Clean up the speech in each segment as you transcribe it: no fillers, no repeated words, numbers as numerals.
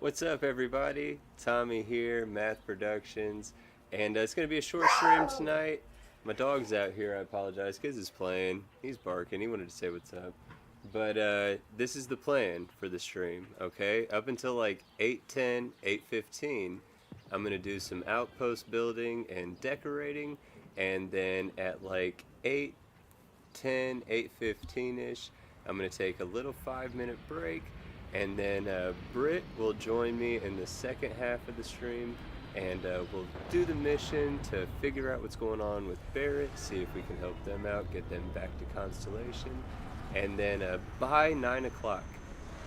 What's up, everybody? Tommy here, Math Productions, and it's going to be a short stream tonight. My dog's out here, I apologize. Kiz is playing. He's barking. He wanted to say what's up. But this is the plan for the stream, okay? Up until like 8:10, 8:15, I'm going to do some outpost building and decorating, and then at like 8:10, 8:15-ish, I'm going to take a little 5-minute break. And then Britt will join me in the second half of the stream, and we'll do the mission to figure out what's going on with Barrett, see if we can help them out, get them back to Constellation. And then by 9 o'clock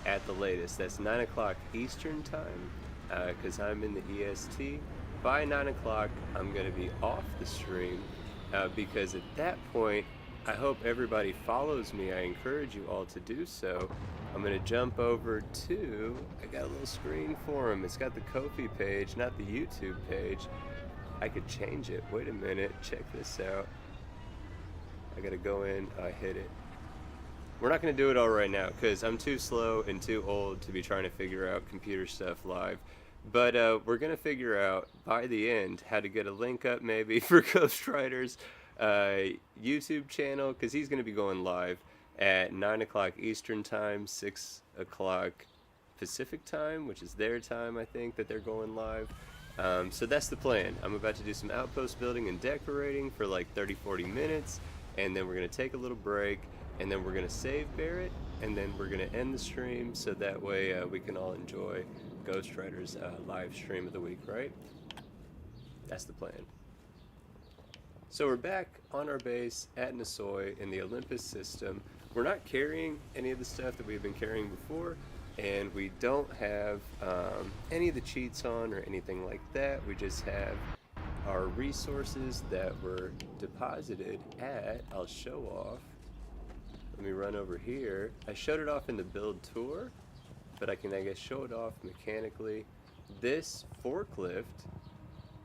at the latest, that's 9 o'clock Eastern time, because I'm in the EST. By 9 o'clock, I'm going to be off the stream, because at that point, I hope everybody follows me. I encourage you all to do so. I'm going to jump over to, I got a little screen for him. It's got the Ko-fi page, not the YouTube page. I could change it. Wait a minute. Check this out. I got to go in. I hit it. We're not going to do it all right now because I'm too slow and too old to be trying to figure out computer stuff live. But we're going to figure out by the end how to get a link up maybe for Ghostwriter's YouTube channel, because he's going to be going live at 9 o'clock Eastern time, 6 o'clock Pacific time, which is their time, I think, that they're going live. So that's the plan. I'm about to do some outpost building and decorating for like 30-40 minutes, and then we're going to take a little break, and then we're going to save Barrett, and then we're going to end the stream so that way we can all enjoy Ghostwriter's live stream of the week, right? That's the plan. So we're back on our base at Nisoi in the Olympus system. We're not carrying any of the stuff that we've been carrying before, and we don't have any of the cheats on or anything like that. We just have our resources that were deposited at, I'll show off. Let me run over here. I showed it off in the build tour, but I can, I guess, show it off mechanically. This forklift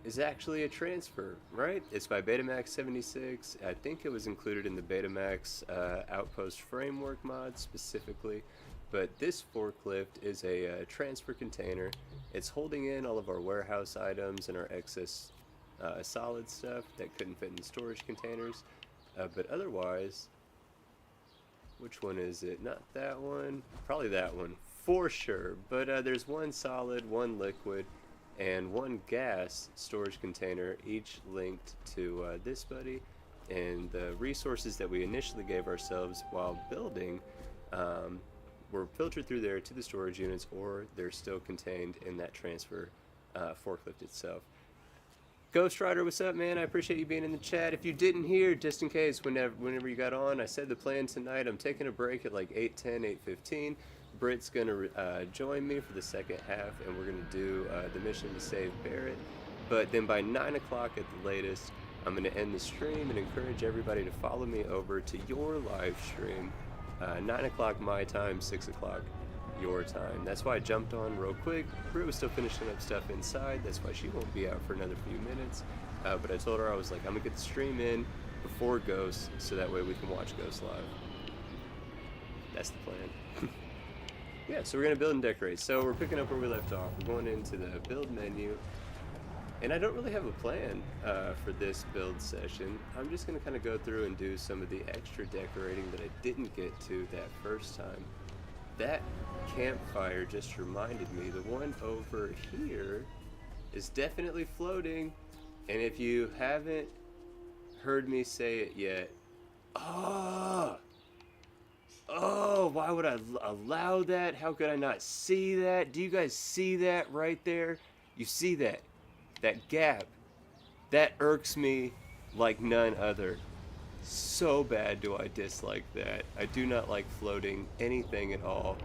is actually a transfer, right? It's by Betamax 76. I think it was included in the Betamax Outpost framework mod specifically, but this forklift is a transfer container. It's holding in all of our warehouse items and our excess solid stuff that couldn't fit in storage containers, but otherwise, which one is it? Not that one, probably that one for sure, but there's one solid, one liquid, and one gas storage container, each linked to this buddy. And the resources that we initially gave ourselves while building were filtered through there to the storage units, or they're still contained in that transfer forklift itself. Ghostwriter, what's up, man? I appreciate you being in the chat. If you didn't hear, just in case, whenever you got on, I said the plan tonight, I'm taking a break at like 8:10, 8:15. Britt's going to join me for the second half, and we're going to do the mission to save Barrett. But then by 9 o'clock at the latest, I'm going to end the stream and encourage everybody to follow me over to your live stream. 9 o'clock my time, 6 o'clock your time. That's why I jumped on real quick. Britt was still finishing up stuff inside. That's why she won't be out for another few minutes. But I told her, I was like, I'm going to get the stream in before Ghost, so that way we can watch Ghost live. That's the plan. Yeah, so we're going to build and decorate. So we're picking up where we left off. We're going into the build menu. And I don't really have a plan for this build session. I'm just going to kind of go through and do some of the extra decorating that I didn't get to that first time. That campfire just reminded me, the one over here is definitely floating. And if you haven't heard me say it yet, oh, why would I allow that? How could I not see that? Do you guys see that right there? You see that? That gap. That irks me like none other. So bad do I dislike that. I do not like floating anything at all.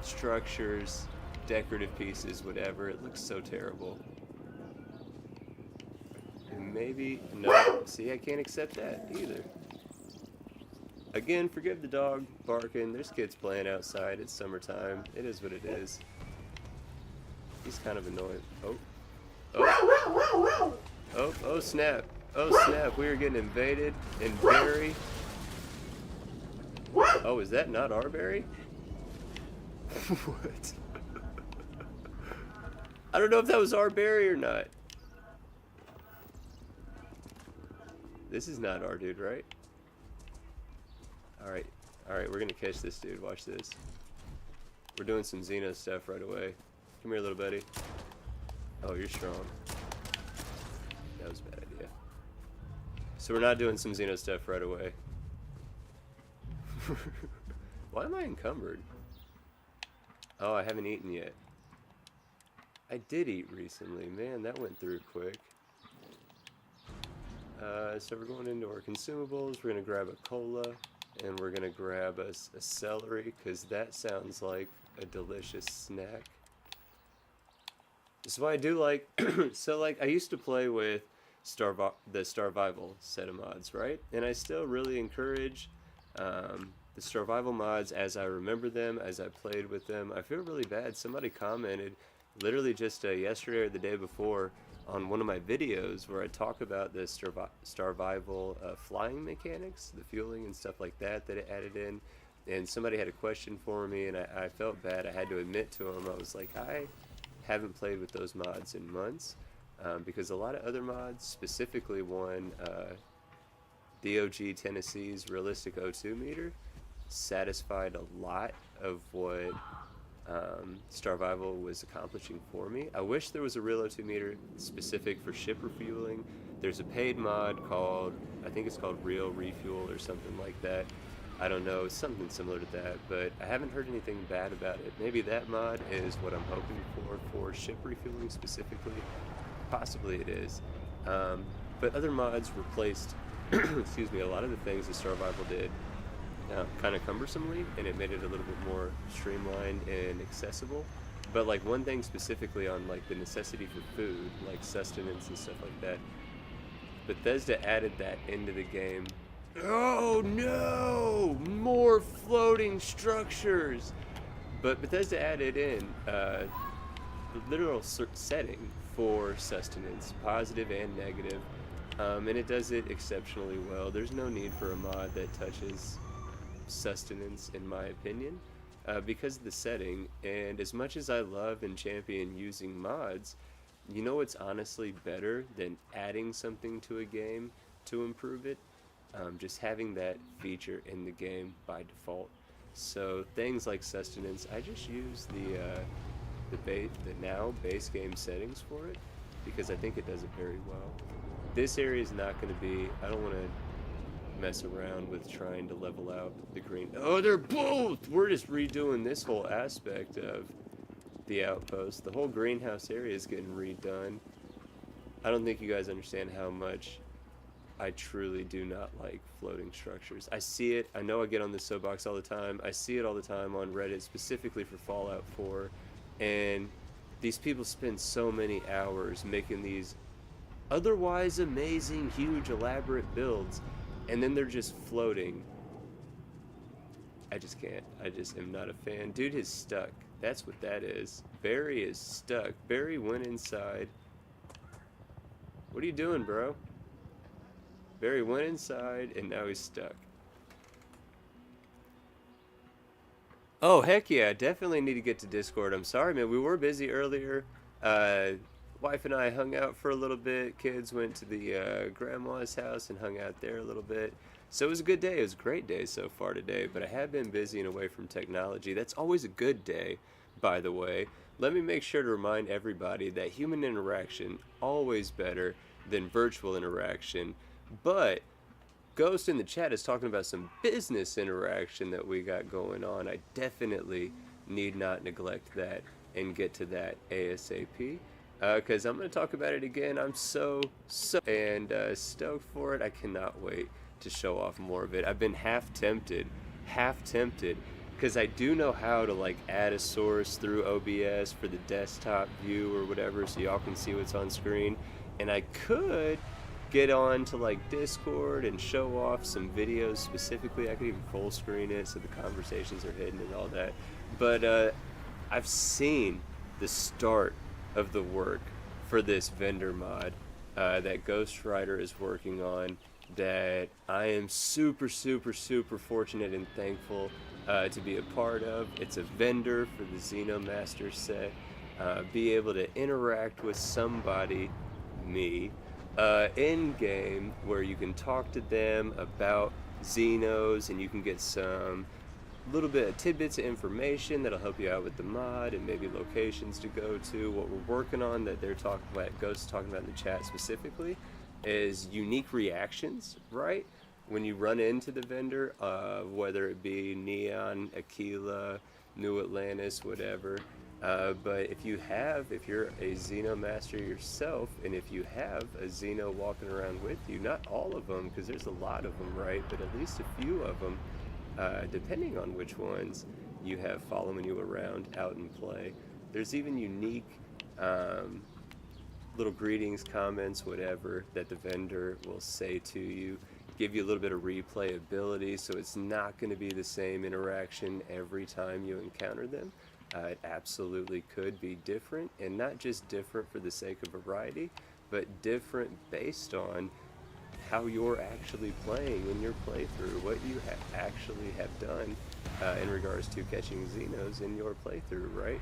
Structures, decorative pieces, whatever. It looks so terrible. And maybe, no, see, I can't accept that either. Again, forgive the dog barking. There's kids playing outside. It's summertime. It is what it is. He's kind of annoying. Oh snap. Oh snap. We are getting invaded in berry. Oh, is that not our berry? What? I don't know if that was our berry or not. This is not our dude, right? Alright. Alright, we're gonna catch this dude. Watch this. We're doing some Xeno stuff right away. Come here, little buddy. Oh, you're strong. That was a bad idea. So we're not doing some Xeno stuff right away. Why am I encumbered? Oh, I haven't eaten yet. I did eat recently. Man, that went through quick. So we're going into our consumables. We're going to grab a cola. And we're going to grab a celery. Because that sounds like a delicious snack. This is why I do like... so, like, I used to play with the Starvival set of mods, right? And I still really encourage... the Starvival mods as I remember them, as I played with them. I feel really bad. Somebody commented literally just yesterday or the day before on one of my videos where I talk about the Starvival flying mechanics, the fueling and stuff like that it added in. And somebody had a question for me, and I felt bad. I had to admit to him, I was like, I haven't played with those mods in months because a lot of other mods, specifically one, DOG Tennessee's Realistic O2 meter, satisfied a lot of what Starvival was accomplishing for me. I wish there was a real O2 meter specific for ship refueling. There's a paid mod called, I think it's called Real Refuel or something like that. I don't know, something similar to that, but I haven't heard anything bad about it. Maybe that mod is what I'm hoping for ship refueling specifically. Possibly it is. But other mods replaced excuse me, a lot of the things that Starvival did kind of cumbersomely, and it made it a little bit more streamlined and accessible. But like one thing specifically on like the necessity for food, like sustenance and stuff like that, Bethesda added that into the game. Oh no! More floating structures! But Bethesda added in the literal setting for sustenance, positive and negative. And it does it exceptionally well. There's no need for a mod that touches sustenance, in my opinion, because of the setting. And as much as I love and champion using mods, you know what's honestly better than adding something to a game to improve it? Just having that feature in the game by default. So things like sustenance, I just use the now base game settings for it because I think it does it very well. This area is not going to be, I don't want to mess around with trying to level out the green. Oh, they're both! We're just redoing this whole aspect of the outpost. The whole greenhouse area is getting redone. I don't think you guys understand how much I truly do not like floating structures. I see it. I know I get on this soapbox all the time. I see it all the time on Reddit, specifically for Fallout 4. And these people spend so many hours making these otherwise amazing, huge, elaborate builds, and then they're just floating. I just can't. I just am not a fan. Dude is stuck. That's what that is. Barry is stuck. Barry went inside. What are you doing, bro? Barry went inside, and now he's stuck. Oh, heck yeah. Definitely need to get to Discord. I'm sorry, man. We were busy earlier. Wife and I hung out for a little bit. Kids went to the grandma's house and hung out there a little bit. So it was a good day. It was a great day so far today, but I have been busy and away from technology. That's always a good day, by the way. Let me make sure to remind everybody that human interaction always better than virtual interaction. But Ghost in the chat is talking about some business interaction that we got going on. I definitely need not neglect that and get to that ASAP. Because I'm going to talk about it again. I'm so stoked for it. I cannot wait to show off more of it. I've been half tempted, because I do know how to like add a source through OBS for the desktop view or whatever, so y'all can see what's on screen. And I could get on to like Discord and show off some videos specifically. I could even full screen it so the conversations are hidden and all that. But I've seen the start of the work for this vendor mod that Ghost Rider is working on, that I am super fortunate and thankful to be a part of. It's a vendor for the Xenomaster set, be able to interact with somebody, me, in game, where you can talk to them about Xenos, and you can get some little bit of tidbits of information that'll help you out with the mod, and maybe locations to go to. What we're working on, that they're talking about, Ghost talking about in the chat specifically, is unique reactions, right? When you run into the vendor, whether it be Neon, Aquila, New Atlantis, whatever. But if you're a Xenomaster yourself, and if you have a Xeno walking around with you, not all of them, because there's a lot of them, right? But at least a few of them, depending on which ones you have following you around out in play. There's even unique little greetings, comments, whatever, that the vendor will say to you, give you a little bit of replayability, so it's not going to be the same interaction every time you encounter them. It absolutely could be different, and not just different for the sake of variety, but different based on how you're actually playing in your playthrough, what you actually have done in regards to catching Xenos in your playthrough, right?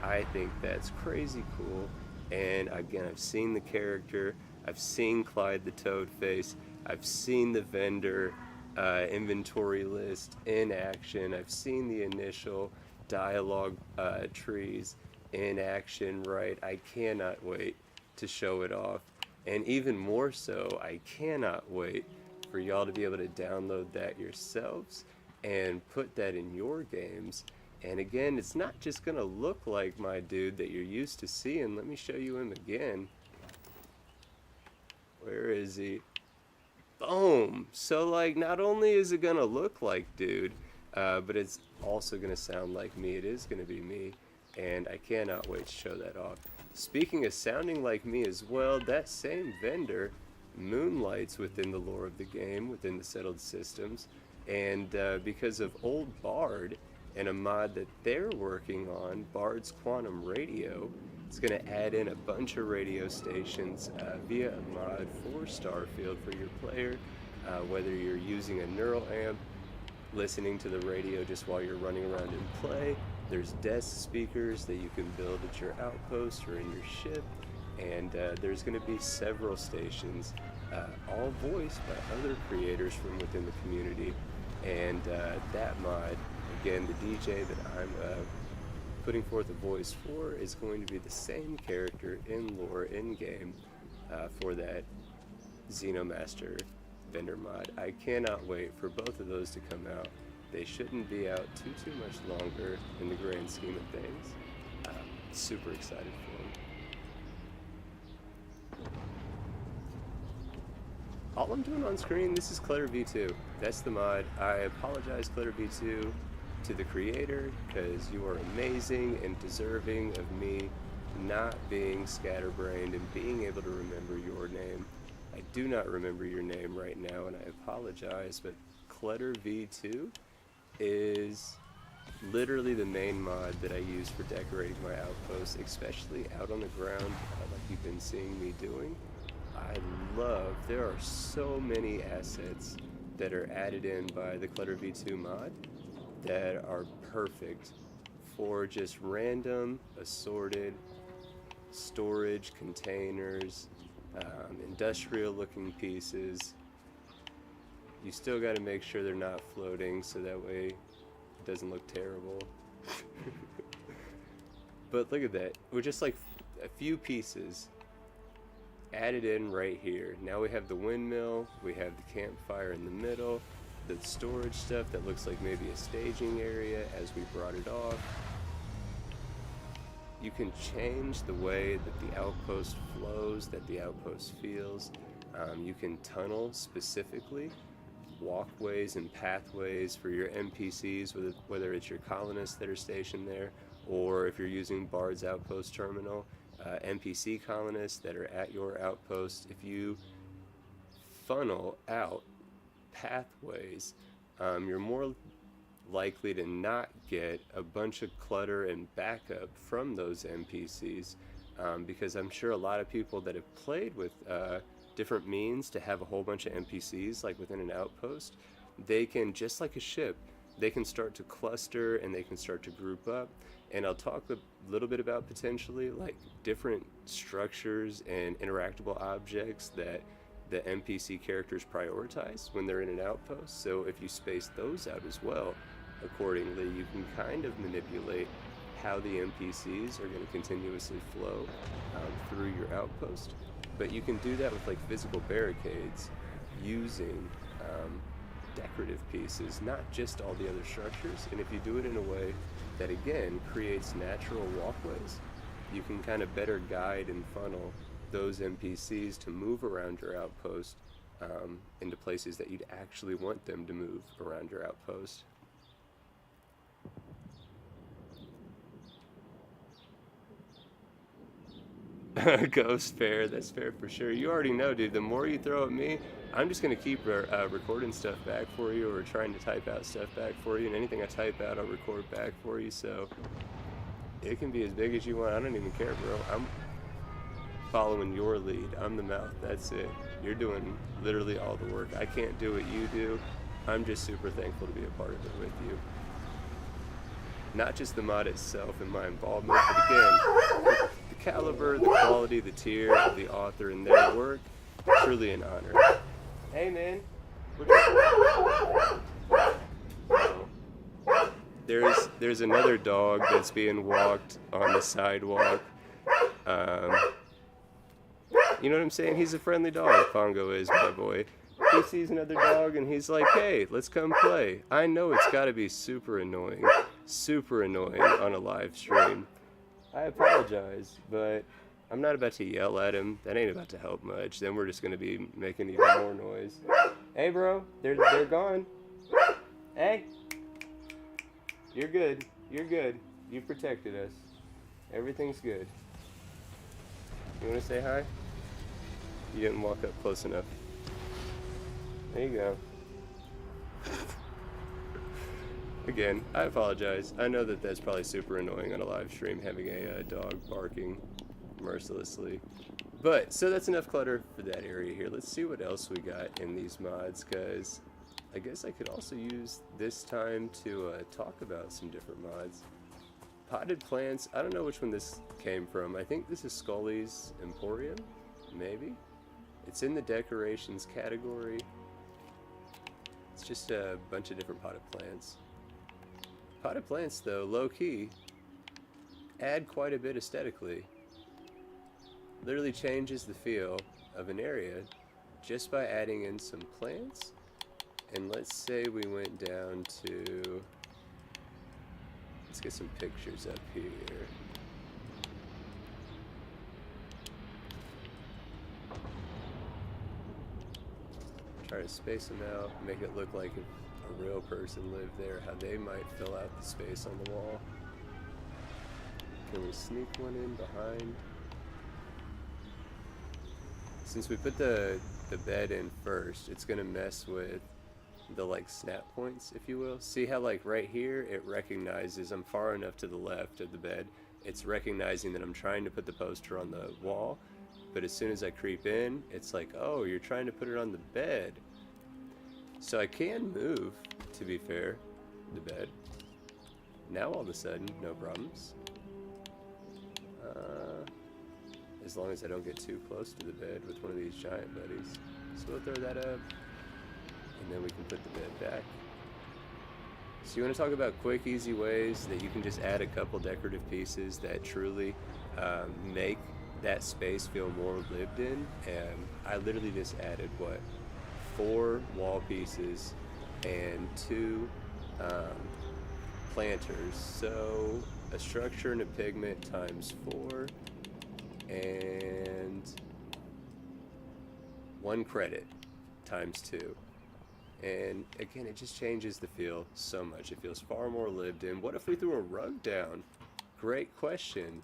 I think that's crazy cool. And again, I've seen the character, I've seen Clyde the Toadface, I've seen the vendor inventory list in action, I've seen the initial dialogue trees in action, right? I cannot wait to show it off. And even more so, I cannot wait for y'all to be able to download that yourselves and put that in your games. And again, it's not just gonna look like my dude that you're used to seeing. Let me show you him again. Where is he? Boom! So like, not only is it gonna look like dude, but it's also gonna sound like me. It is gonna be me, and I cannot wait to show that off. Speaking of sounding like me as well, that same vendor moonlights within the lore of the game, within the settled systems, and because of Old Bard and a mod that they're working on, Bard's Quantum Radio, it's going to add in a bunch of radio stations via a mod for Starfield for your player, whether you're using a neural amp, listening to the radio just while you're running around in play. There's desk speakers that you can build at your outpost or in your ship, and there's going to be several stations, all voiced by other creators from within the community. And that mod, again, the DJ that I'm putting forth a voice for, is going to be the same character in lore, in game, for that Xenomaster vendor mod. I cannot wait for both of those to come out. They shouldn't be out too much longer in the grand scheme of things. Super excited for them. All I'm doing on screen, this is CLUTTER V2. That's the mod. I apologize, CLUTTER V2, to the creator, because you are amazing and deserving of me not being scatterbrained and being able to remember your name. I do not remember your name right now, and I apologize, but CLUTTER V2 is literally the main mod that I use for decorating my outposts, especially out on the ground, like you've been seeing me doing. There are so many assets that are added in by the CLUTTER V2 mod that are perfect for just random, assorted storage containers, industrial looking pieces. You still got to make sure they're not floating, so that way it doesn't look terrible. But look at that, we're just like a few pieces added in right here. Now we have the windmill, we have the campfire in the middle, the storage stuff that looks like maybe a staging area as we brought it off. You can change the way that the outpost flows, that the outpost feels. You can tunnel specifically walkways and pathways for your NPCs, whether it's your colonists that are stationed there, or if you're using Bard's Outpost Terminal, NPC colonists that are at your outpost. If you funnel out pathways, you're more likely to not get a bunch of clutter and backup from those NPCs, because I'm sure a lot of people that have played with different means to have a whole bunch of NPCs like within an outpost, they can, just like a ship, they can start to cluster and they can start to group up. And I'll talk a little bit about potentially like different structures and interactable objects that the NPC characters prioritize when they're in an outpost. So if you space those out as well, accordingly, you can kind of manipulate how the NPCs are going to continuously flow through your outpost. But you can do that with like physical barricades using decorative pieces, not just all the other structures. And if you do it in a way that again creates natural walkways, you can kind of better guide and funnel those NPCs to move around your outpost into places that you'd actually want them to move around your outpost. Ghost fair, that's fair for sure. You already know, dude, the more you throw at me, I'm just going to keep recording stuff back for you, or trying to type out stuff back for you, and anything I type out I'll record back for you, so it can be as big as you want. I don't even care, bro. I'm following your lead. I'm the mouth, that's it. You're doing literally all the work. I can't do what you do. I'm just super thankful to be a part of it with you. Not just the mod itself and my involvement, but again, the caliber, the quality, the tier of the author and their work, truly an honor. Hey man, there's another dog that's being walked on the sidewalk. You know what I'm saying? He's a friendly dog, Pongo is, my boy. He sees another dog and he's like, hey, let's come play. I know it's gotta be super annoying on a live stream. I apologize, but I'm not about to yell at him. That ain't about to help much. Then we're just gonna be making even more noise. Hey bro, they're gone. Hey, you're good. You're good. You protected us. Everything's good. You wanna say hi? You didn't walk up close enough. There you go. Again, I apologize. I know that that's probably super annoying on a live stream, having a dog barking mercilessly. But, so that's enough clutter for that area here. Let's see what else we got in these mods, because I guess I could also use this time to talk about some different mods. Potted plants, I don't know which one this came from. I think this is Scully's Emporium, maybe? It's in the decorations category. It's just a bunch of different potted plants. Potted plants, though, low-key, add quite a bit aesthetically. Literally changes the feel of an area just by adding in some plants. And let's say we went down to... Let's get some pictures up here. Try to space them out, make it look like a real person lived there, how they might fill out the space on the wall. Can we sneak one in behind? Since we put the bed in first, it's gonna mess with the like snap points, if you will. See how like right here, it recognizes I'm far enough to the left of the bed. It's recognizing that I'm trying to put the poster on the wall, but as soon as I creep in, it's like, oh, you're trying to put it on the bed. So I can move, to be fair, the bed. Now all of a sudden, no problems. As long as I don't get too close to the bed with one of these giant buddies. So we'll throw that up, and then we can put the bed back. So you want to talk about quick, easy ways that you can just add a couple decorative pieces that truly make that space feel more lived in. And I literally just added, what, 4 wall pieces and 2 planters. So a structure and a pigment times 4 and 1 credit times 2. And again, it just changes the feel so much. It feels far more lived in. What if we threw a rug down? Great question.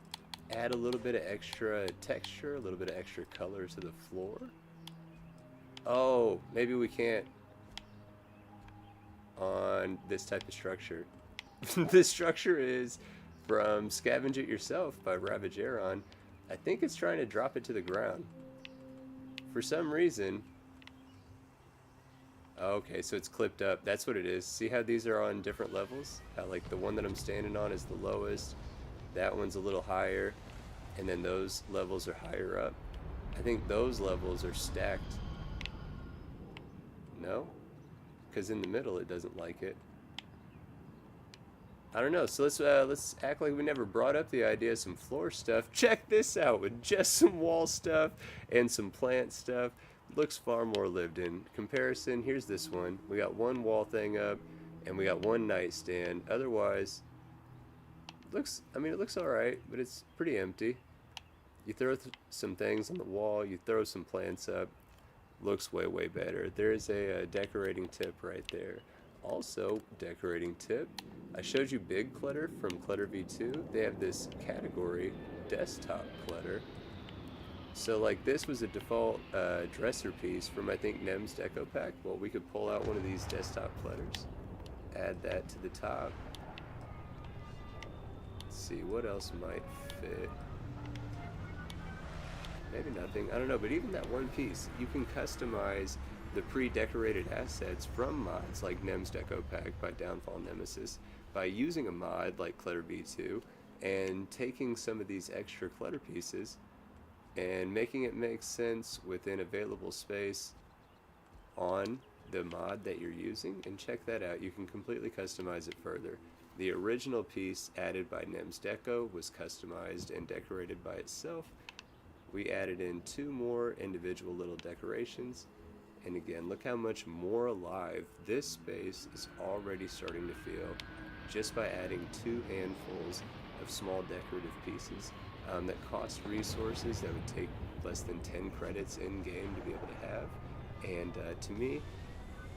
Add a little bit of extra texture, a little bit of extra color to the floor. Oh, maybe we can't on this type of structure. This structure is from Scavenge It Yourself by Ravageron. I think it's trying to drop it to the ground. For some reason, Okay, so it's clipped up. That's what it is. See how these are on different levels? How like the one that I'm standing on is the lowest. That one's a little higher. And then those levels are higher up. I think those levels are stacked. No? Because in the middle it doesn't like it. I don't know. So let's act like we never brought up the idea of some floor stuff. Check this out with just some wall stuff and some plant stuff. Looks far more lived in. Comparison, here's this one. We got one wall thing up and we got one nightstand. Otherwise, it looks alright, but it's pretty empty. You throw some things on the wall, you throw some plants up, looks way, way better. There's a decorating tip right there. Also, decorating tip, I showed you Big Clutter from Clutter V2. They have this category, Desktop Clutter. So like this was a default dresser piece from I think Nem's Deco Pack. Well, we could pull out one of these desktop clutters, add that to the top. Let's see, what else might fit? Maybe nothing, I don't know, but even that one piece, you can customize the pre-decorated assets from mods like Nem's Deco Pack by Downfall Nemesis by using a mod like Clutter V2 and taking some of these extra clutter pieces and making it make sense within available space on the mod that you're using. And check that out, you can completely customize it further. The original piece added by Nem's Deco was customized and decorated by itself. We added in 2 more individual little decorations, and again, look how much more alive this space is already starting to feel just by adding 2 handfuls of small decorative pieces that cost resources that would take less than 10 credits in game to be able to have. And to me,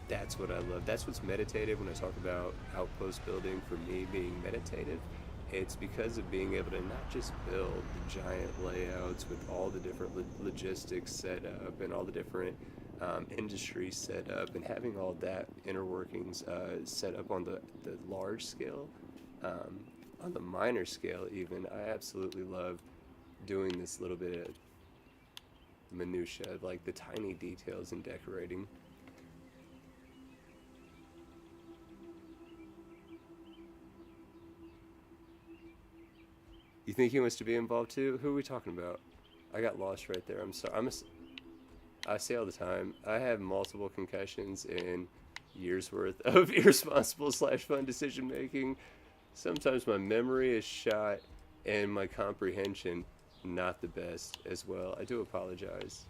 that's what I love. That's what's meditative when I talk about outpost building. For me being meditative, it's because of being able to not just build the giant layouts with all the different logistics set up and all the different industry set up and having all that inner workings set up on the large scale, on the minor scale even. I absolutely love doing this little bit of minutia, like the tiny details in decorating. You think he wants to be involved too? Who are we talking about? I got lost right there. I'm sorry. I say all the time, I have multiple concussions and years worth of irresponsible / fun decision making. Sometimes my memory is shot and my comprehension not the best as well. I do apologize.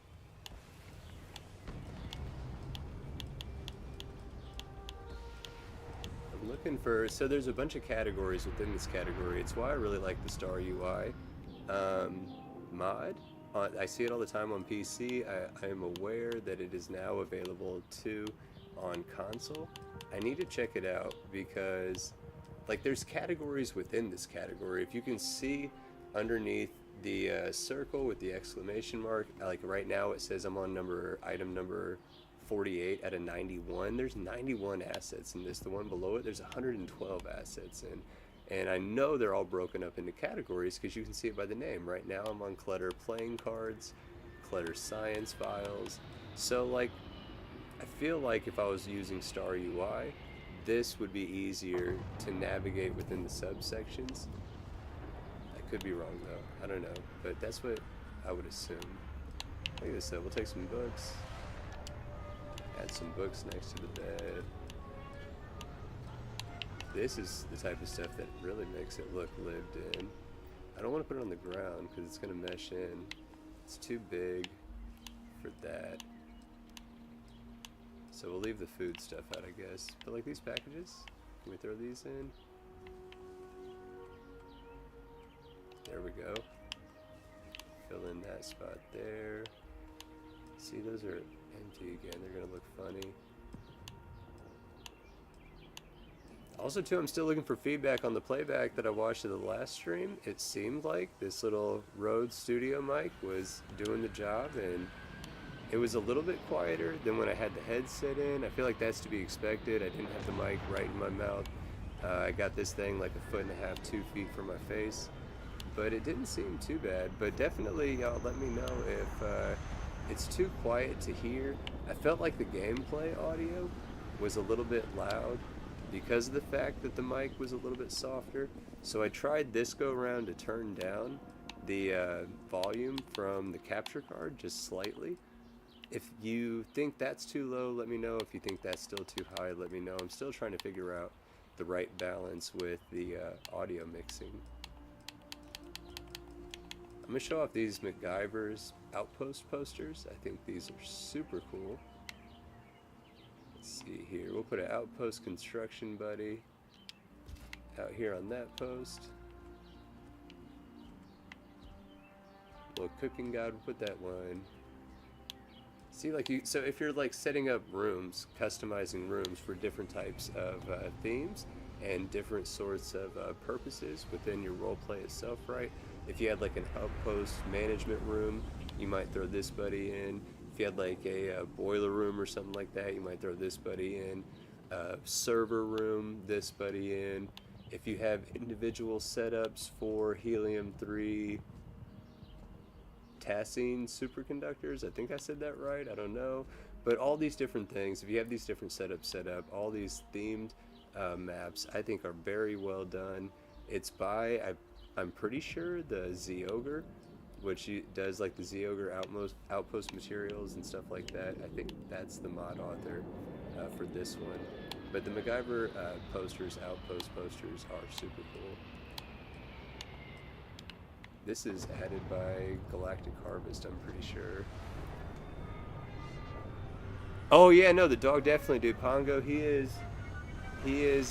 I'm looking for, so there's a bunch of categories within this category. It's why I really like the Star UI mod. I see it all the time on PC. I am aware that it is now available too on console. I need to check it out because like there's categories within this category. If you can see underneath the circle with the exclamation mark, like right now it says I'm on item number 48 out of 91. There's 91 assets in this. The one below it, there's 112 assets in. And I know they're all broken up into categories because you can see it by the name. Right now I'm on Clutter Playing Cards, Clutter Science Files. So like, I feel like if I was using Star UI, this would be easier to navigate within the subsections. I could be wrong though, I don't know, but that's what I would assume. Look at this though, we'll take some books, add some books next to the bed. This is the type of stuff that really makes it look lived in. I don't want to put it on the ground because it's going to mesh in. It's too big for that. So we'll leave the food stuff out, I guess. But like these packages, can we throw these in? There we go. Fill in that spot there. See, those are empty again. They're going to look funny. Also too, I'm still looking for feedback on the playback that I watched of the last stream. It seemed like this little Rode Studio mic was doing the job, and it was a little bit quieter than when I had the headset in. I feel like that's to be expected. I didn't have the mic right in my mouth. I got this thing like 1.5 feet, 2 feet from my face, but it didn't seem too bad. But definitely, y'all let me know it's too quiet to hear. I felt like the gameplay audio was a little bit loud because of the fact that the mic was a little bit softer. So I tried this go around to turn down the volume from the capture card just slightly. If you think that's too low, let me know. If you think that's still too high, let me know. I'm still trying to figure out the right balance with the audio mixing. I'm going to show off these MacGyver's Outpost posters. I think these are super cool. Let's see here. We'll put an Outpost construction buddy out here on that post. Little cooking guide, we'll put that one. See, like so if you're like setting up rooms, customizing rooms for different types of themes and different sorts of purposes within your roleplay itself, right? If you had like an outpost management room, you might throw this buddy in. If you had like a boiler room or something like that, you might throw this buddy in. Server room, this buddy in. If you have individual setups for helium-3 Tassine superconductors, I think I said that right, I don't know, but all these different things, if you have these different setups set up, all these themed maps, I think are very well done. It's by, I'm pretty sure, the Zeogre, which does like the Zeogre outpost materials and stuff like that. I think that's the mod author for this one. But the MacGyver outpost posters are super cool. This is added by Galactic Harvest, I'm pretty sure. Oh yeah, no, the dog definitely, dude. Pongo, he is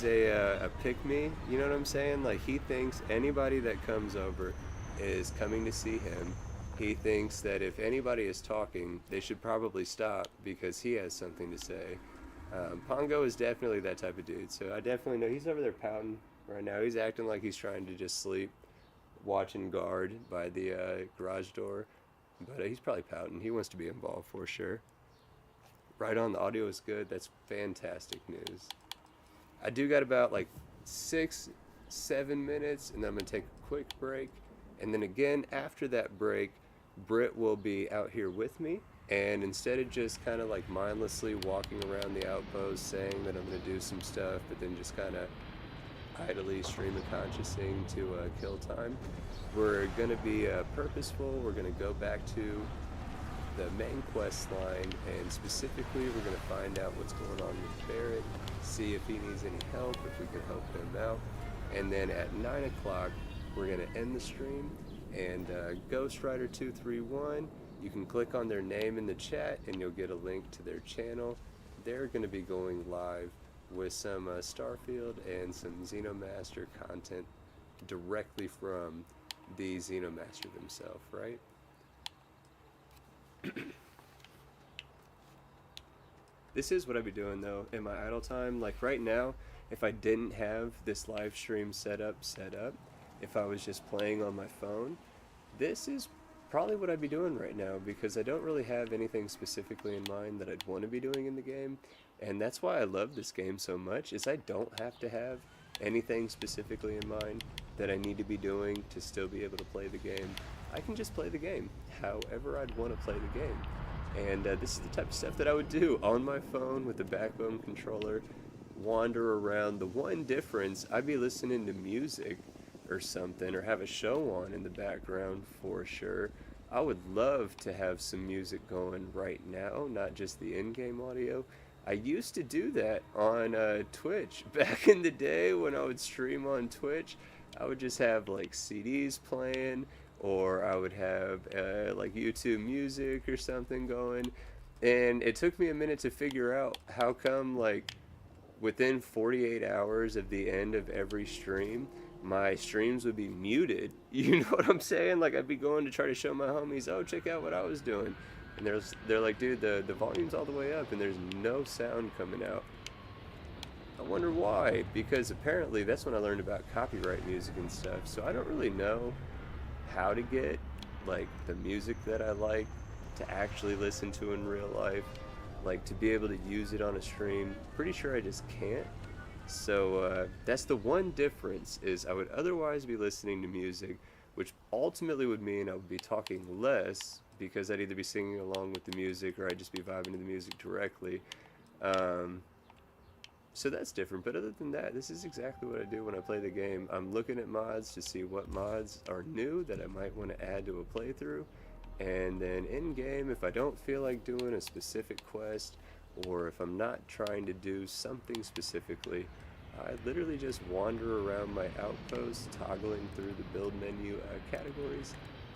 a pick-me, you know what I'm saying? Like, he thinks anybody that comes over is coming to see him. He thinks that if anybody is talking, they should probably stop because he has something to say. Pongo is definitely that type of dude, so I definitely know he's over there pouting right now. He's acting like he's trying to just sleep, watching guard by the garage door, but he's probably pouting. He wants to be involved for sure. Right on, the audio is good. That's fantastic news. I do got about like 6-7 minutes, and then I'm gonna take a quick break, and then again after that break, Britt will be out here with me, and instead of just kind of like mindlessly walking around the outpost saying that I'm gonna do some stuff, but then just kind of idly stream of consciousing to kill time, we're going to be purposeful. We're going to go back to the main quest line, and specifically we're going to find out what's going on with Barrett, see if he needs any help, if we can help him out, and then at 9 o'clock we're going to end the stream, and Ghost Rider 231, you can click on their name in the chat and you'll get a link to their channel. They're going to be going live with some Starfield and some Xenomaster content directly from the Xenomaster themselves, right? This is what I'd be doing though in my idle time. Like right now, if I didn't have this live stream set up, if I was just playing on my phone, this is probably what I'd be doing right now, because I don't really have anything specifically in mind that I'd want to be doing in the game. And that's why I love this game so much, is I don't have to have anything specifically in mind that I need to be doing to still be able to play the game. I can just play the game however I'd want to play the game. And this is the type of stuff that I would do on my phone with the Backbone controller, wander around. The one difference, I'd be listening to music or something, or have a show on in the background for sure. I would love to have some music going right now, not just the in-game audio. I used to do that on Twitch. Back in the day when I would stream on Twitch, I would just have like CDs playing, or I would have like YouTube music or something going. And it took me a minute to figure out how come like within 48 hours of the end of every stream, my streams would be muted. You know what I'm saying? Like I'd be going to try to show my homies, oh, check out what I was doing. And they're like, dude, the volume's all the way up and there's no sound coming out. I wonder why, because apparently that's when I learned about copyright music and stuff. So I don't really know how to get like the music that I like to actually listen to in real life, like to be able to use it on a stream. Pretty sure I just can't. So that's the one difference, is I would otherwise be listening to music, which ultimately would mean I would be talking less because I'd either be singing along with the music or I'd just be vibing to the music directly. Um, so that's different, but other than that, this is exactly what I do when I play the game. I'm looking at mods to see what mods are new that I might want to add to a playthrough, and then in game, if I don't feel like doing a specific quest, or if I'm not trying to do something specifically, I literally just wander around my outpost, toggling through the build menu categories,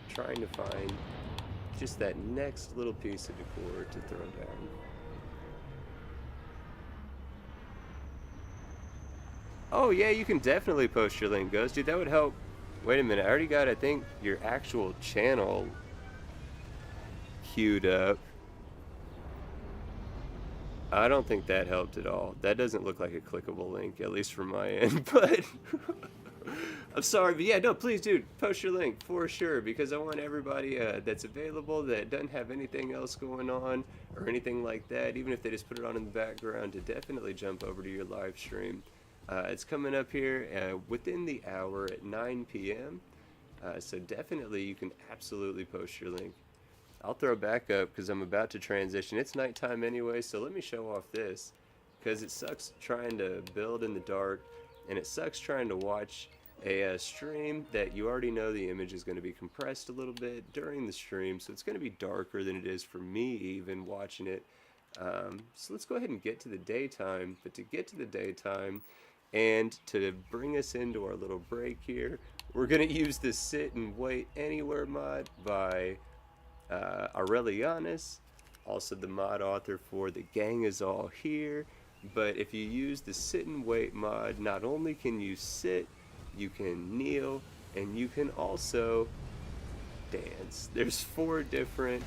trying to find just that next little piece of decor to throw down. Oh yeah, you can definitely post your link, Ghost. Dude, that would help. Wait a minute, I already got, I think, your actual channel queued up. I don't think that helped at all. That doesn't look like a clickable link, at least from my end, but I'm sorry, but yeah, no, please, dude, post your link for sure, because I want everybody that's available that doesn't have anything else going on or anything like that, even if they just put it on in the background, to definitely jump over to your live stream. It's coming up here within the hour at 9 p.m., so definitely you can absolutely post your link. I'll throw back up because I'm about to transition. It's nighttime anyway, so let me show off this, because it sucks trying to build in the dark, and it sucks trying to watch a stream that you already know the image is going to be compressed a little bit during the stream, so it's going to be darker than it is for me even watching it. So let's go ahead and get to the daytime, but to get to the daytime and to bring us into our little break here, we're going to use the Sit and Wait Anywhere mod by Aurelianus, also the mod author for The Gang Is All Here. But if you use the Sit and Wait mod, not only can you sit, you can kneel, and you can also dance. There's 4 different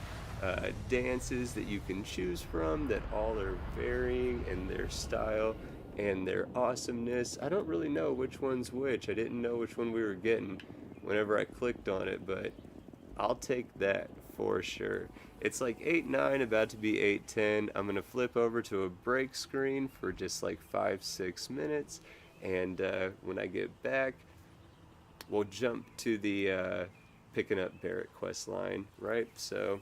dances that you can choose from that all are varying in their style and their awesomeness. I don't really know which one's which. I didn't know which one we were getting whenever I clicked on it, but I'll take that for sure. It's like 8:09, about to be 8:10. I'm gonna flip over to a break screen for just like 5-6 minutes, and when I get back, we'll jump to the picking up Barrett quest line, right? So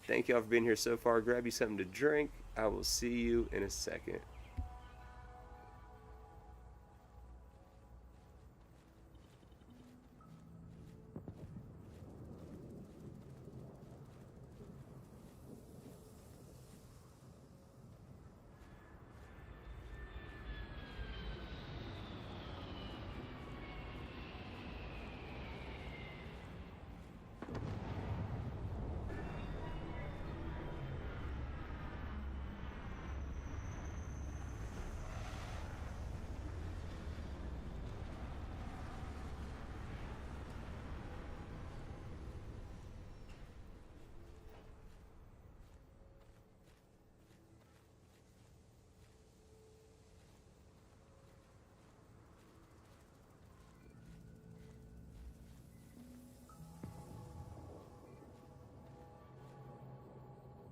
thank y'all for being here so far. Grab you something to drink. I will see you in a second.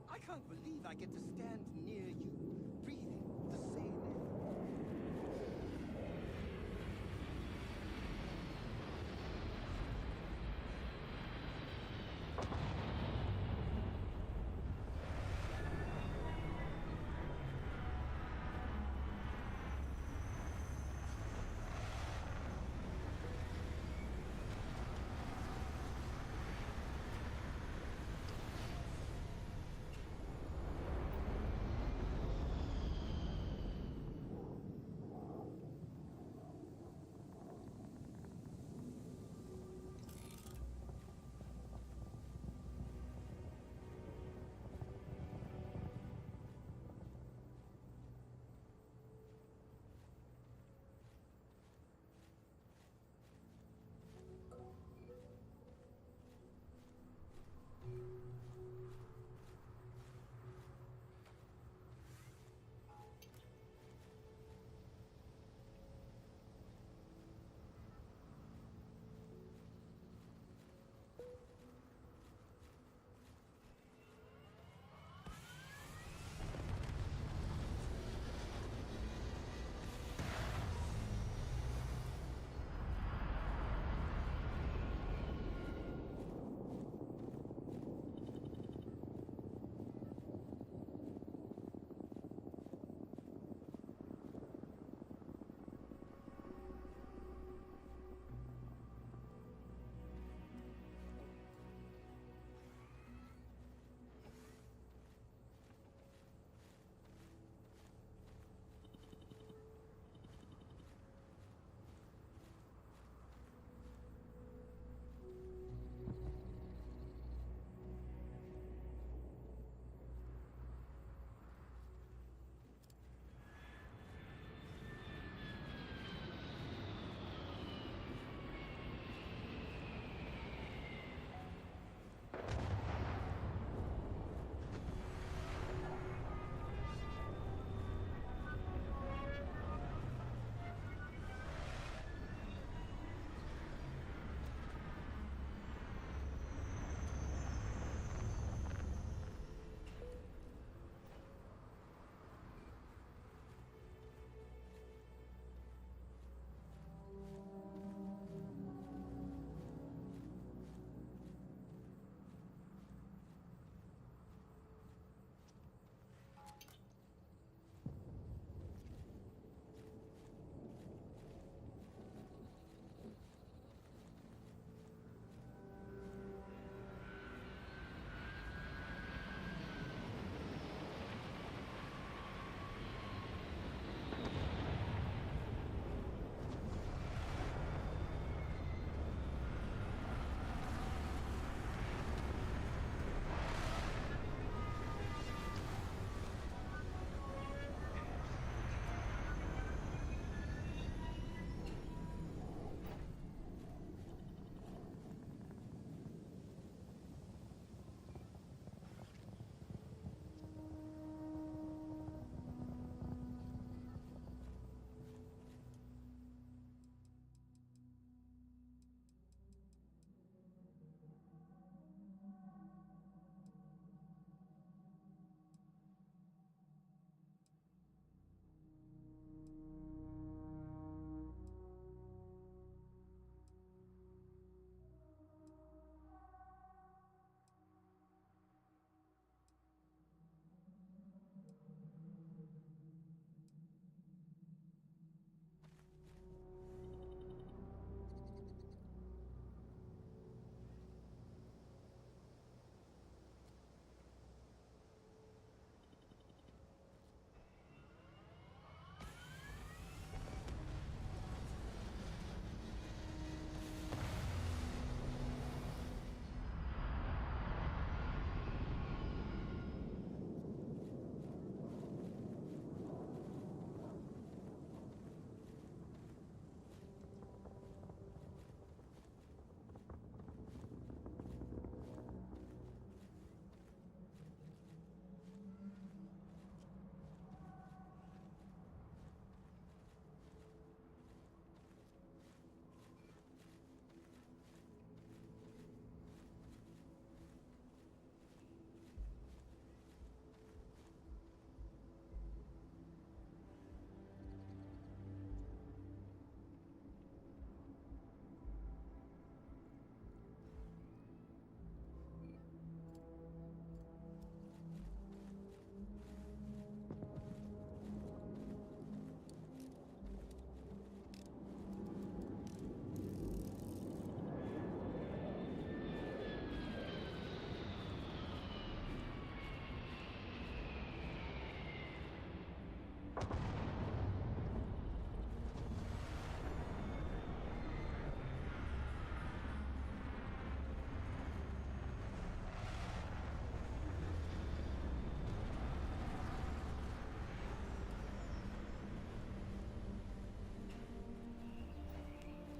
I can't believe I get to stand near you, breathing the same air.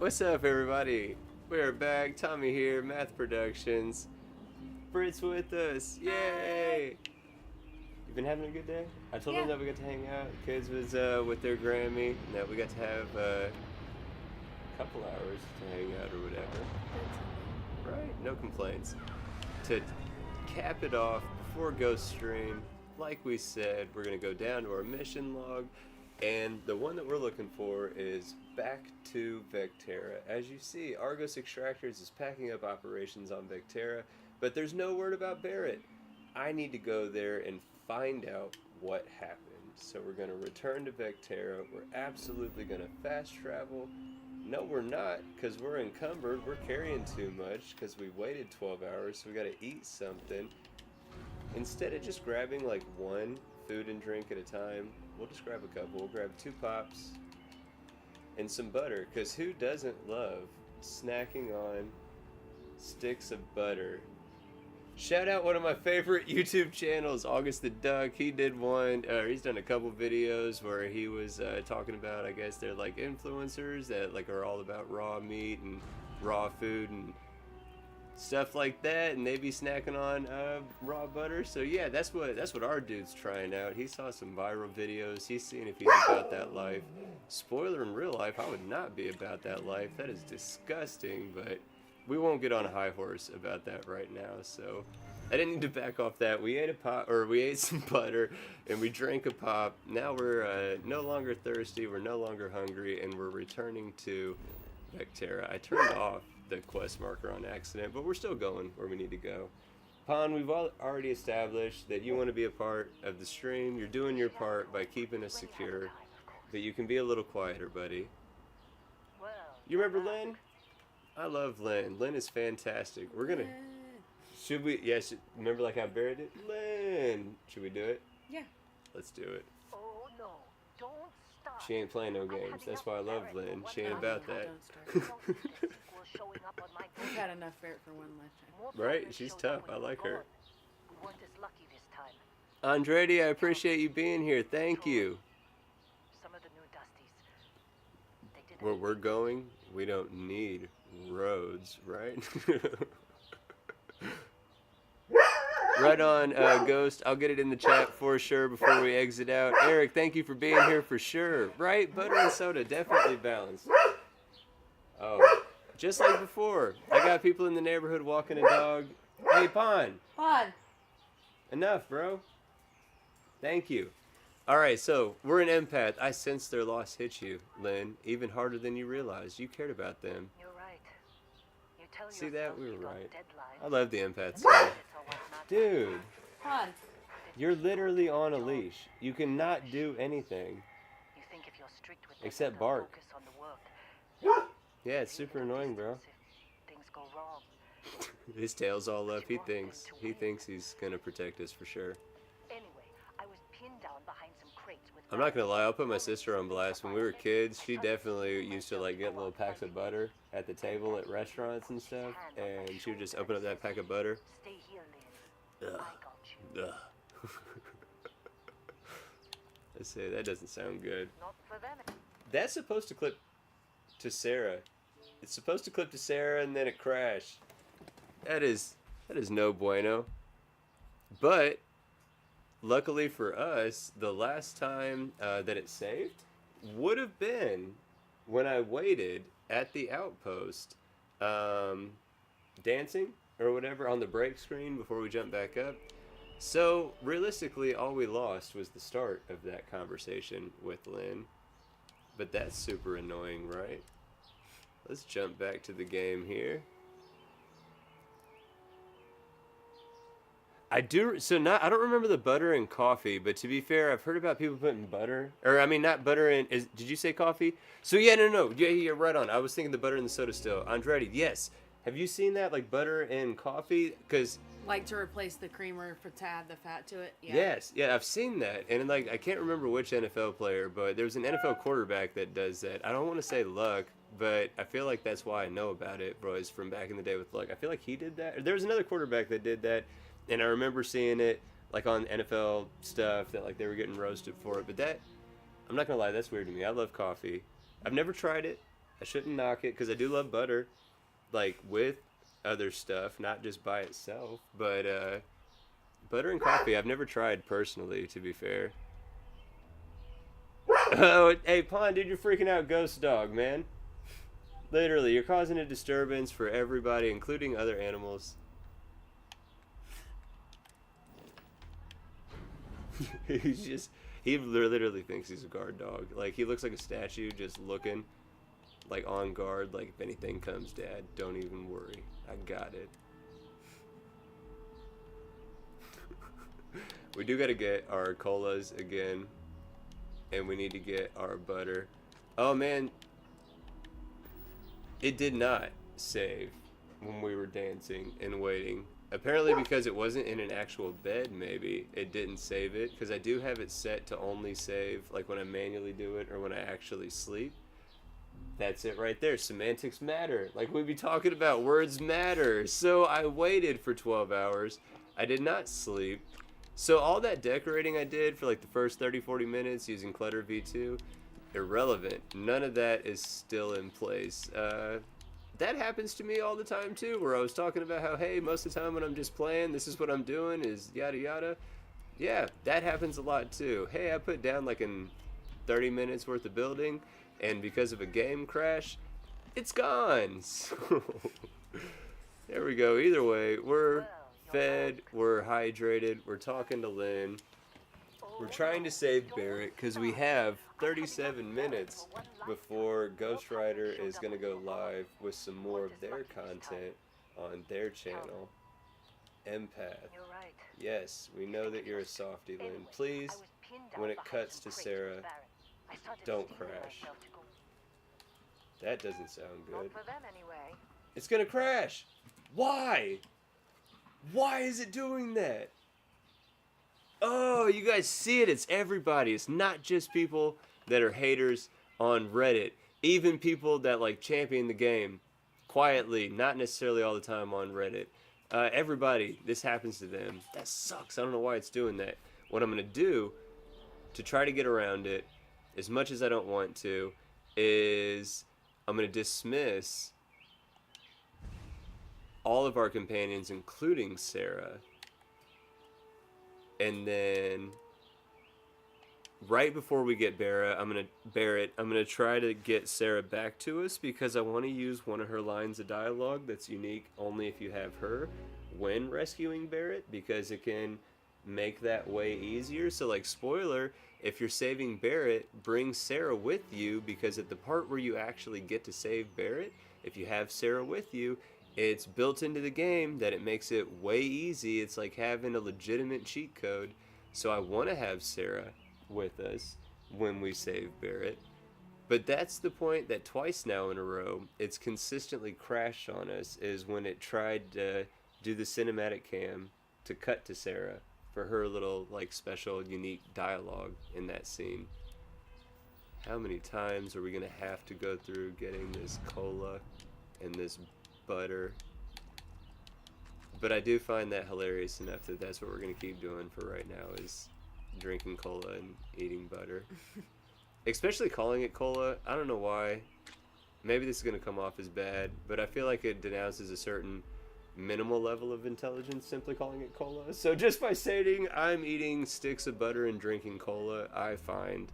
What's up, everybody? We're back. Tommy here, Math Productions. Brit's with us. Yay! You been having a good day? I told them that we got to hang out. Kids was with their Grammy, and that we got to have a couple hours to hang out or whatever. Right? No complaints. To cap it off before Ghost Stream, like we said, we're gonna go down to our mission log, and the one that we're looking for is back to Vecterra. As you see, Argos Extractors is packing up operations on Vecterra, but there's no word about Barrett. I need to go there and find out what happened. So we're gonna return to Vecterra. We're absolutely gonna fast travel. No, we're not, because we're encumbered. We're carrying too much because we waited 12 hours, so we gotta eat something. Instead of just grabbing like one food and drink at a time, we'll just grab a couple. We'll grab 2 pops and some butter, because who doesn't love snacking on sticks of butter? Shout out one of my favorite YouTube channels, August the Duck. He did one, he's done a couple videos where he was talking about, I guess they're like influencers that like are all about raw meat and raw food and stuff like that, and they be snacking on raw butter. So yeah, that's what our dude's trying out. He saw some viral videos. He's seeing if he's about that life. Spoiler, in real life, I would not be about that life. That is disgusting, but we won't get on a high horse about that right now. So I didn't need to back off that. We ate a pop, or we ate some butter, and we drank a pop. Now we're no longer thirsty. We're no longer hungry, and we're returning to Vecterra. I turned off the quest marker on accident, but we're still going where we need to go. Pon, we've already established that you want to be a part of the stream. You're doing your part by keeping us secure, but you can be a little quieter, buddy. You remember Lynn? I love Lynn. Lynn is fantastic. We're gonna... Should we... Yes, remember like how Barry did? Lynn! Should we do it? Yeah. Let's do it. Oh no, don't stop. She ain't playing no games. That's why I love Lynn. She ain't about that. We've had enough Barrett for one lifetime. Right? She's tough. I like her. We weren't as lucky this time. Andretti, I appreciate you being here. Thank you. Some of the new dusties. They didn't Where we're going, we don't need roads, right? Right on, Ghost. I'll get it in the chat for sure before we exit out. Eric, thank you for being here for sure. Right? Butter and soda, definitely balanced. Oh, just like before. I got people in the neighborhood walking a dog. Hey, Pon. Pon. Enough, bro. Thank you. All right, so we're an empath. I sense their loss hit you, Lynn, even harder than you realized. You cared about them. You're right. You tell See that? yourself We you were got right. deadlines. I love the empath It's stuff. always not Dude, Pon. you're literally on a leash. You cannot do anything. You think if you're strict with them, Except they'll bark. focus on the work. Yeah, it's super annoying, bro. If things go wrong. His tail's all up. He thinks he's gonna protect us for sure. Anyway, I was pinned down behind some crates with I'm not gonna lie, I'll put my sister on blast. When we were kids, she definitely used to like get little packs of butter at the table at restaurants and stuff, and she would just open up that pack of butter. Stay here, Lynn. Ugh. I got you. Ugh. Let's say that doesn't sound good. Not for them. That's supposed to clip to Sarah. It's supposed to clip to Sarah and then it crashed. That is no bueno. But luckily for us, the last time that it saved would have been when I waited at the outpost, dancing or whatever on the break screen before we jump back up. So realistically, all we lost was the start of that conversation with Lynn. But that's super annoying, right? Let's jump back to the game here. I don't remember the butter and coffee, but to be fair, I've heard about people putting butter, or I mean not butter in, did you say coffee? So yeah, no, yeah, right on. I was thinking the butter in the soda still. Andretti, yes. Have you seen that, like butter and coffee? Because Like to replace the creamer to add the fat to it? Yeah. yes, yeah, I've seen that. And like, I can't remember which NFL player, but there's an NFL quarterback that does that. I don't want to say Luck, but I feel like that's why I know about it, boys, from back in the day with Luck. I feel like he did that. There was another quarterback that did that, and I remember seeing it like on NFL stuff that like they were getting roasted for it. But that, I'm not gonna lie, that's weird to me. I love coffee. I've never tried it. I shouldn't knock it because I do love butter, like with other stuff, not just by itself. But butter and coffee, I've never tried personally, to be fair. Oh, hey, Pond, dude, you're freaking out Ghost Dog, man. Literally, you're causing a disturbance for everybody, including other animals. He literally thinks he's a guard dog. Like, he looks like a statue just looking, like, on guard. Like, if anything comes, Dad, don't even worry. I got it. We do gotta get our colas again. And we need to get our butter. Oh, man. It did not save when we were dancing and waiting. Apparently because it wasn't in an actual bed, maybe it didn't save it, because I do have it set to only save like when I manually do it or when I actually sleep. That's it right there. Semantics matter. Like we be talking about, words matter. So I waited for 12 hours. I did not sleep. So all that decorating I did for like the first 30-40 minutes using Clutter V2, irrelevant. None of that is still in place. That happens to me all the time too, where I was talking about how, hey, most of the time when I'm just playing, this is what I'm doing, is yada yada. Yeah, that happens a lot too. Hey, I put down like in 30 minutes worth of building, and because of a game crash, it's gone. So, there we go. Either way, we're fed, we're hydrated, we're talking to Lynn. We're trying to save Barrett because we have 37 minutes before Ghost Rider is going to go live with some more of their content on their channel. Empath. Yes, we know that you're a softie, Lynn. Please, when it cuts to Sarah, don't crash. That doesn't sound good. It's going to crash! Why? Why is it doing that? Oh, you guys see it. It's everybody. It's not just people that are haters on Reddit. Even people that like champion the game quietly, not necessarily all the time on Reddit. Everybody, this happens to them. That sucks. I don't know why it's doing that. What I'm going to do to try to get around it, as much as I don't want to, is I'm going to dismiss all of our companions, including Sarah. And then right before we get Barrett, I'm gonna try to get Sarah back to us because I want to use one of her lines of dialogue that's unique only if you have her when rescuing Barrett, because it can make that way easier. So like, spoiler, if you're saving Barrett, bring Sarah with you, because at the part where you actually get to save Barrett, if you have Sarah with you, it's built into the game that it makes it way easy. It's like having a legitimate cheat code. So I want to have Sarah with us when we save Barrett. But that's the point that twice now in a row it's consistently crashed on us, is when it tried to do the cinematic cam to cut to Sarah for her little like special unique dialogue in that scene. How many times are we going to have to go through getting this cola and this butter? But I do find that hilarious enough that that's what we're going to keep doing for right now, is drinking cola and eating butter. Especially calling it cola. I don't know why. Maybe this is going to come off as bad, but I feel like it denounces a certain minimal level of intelligence simply calling it cola. So just by stating I'm eating sticks of butter and drinking cola, I find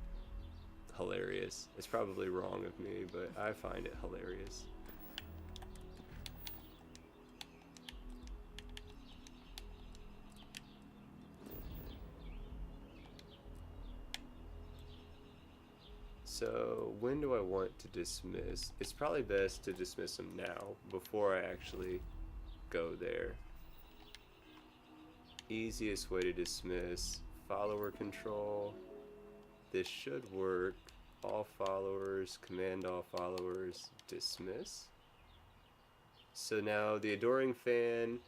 hilarious. It's probably wrong of me, but I find it hilarious. So when do I want to dismiss? It's probably best to dismiss them now before I actually go there. Easiest way to dismiss, follower control. This should work. All followers, command all followers, dismiss. So now the Adoring Fan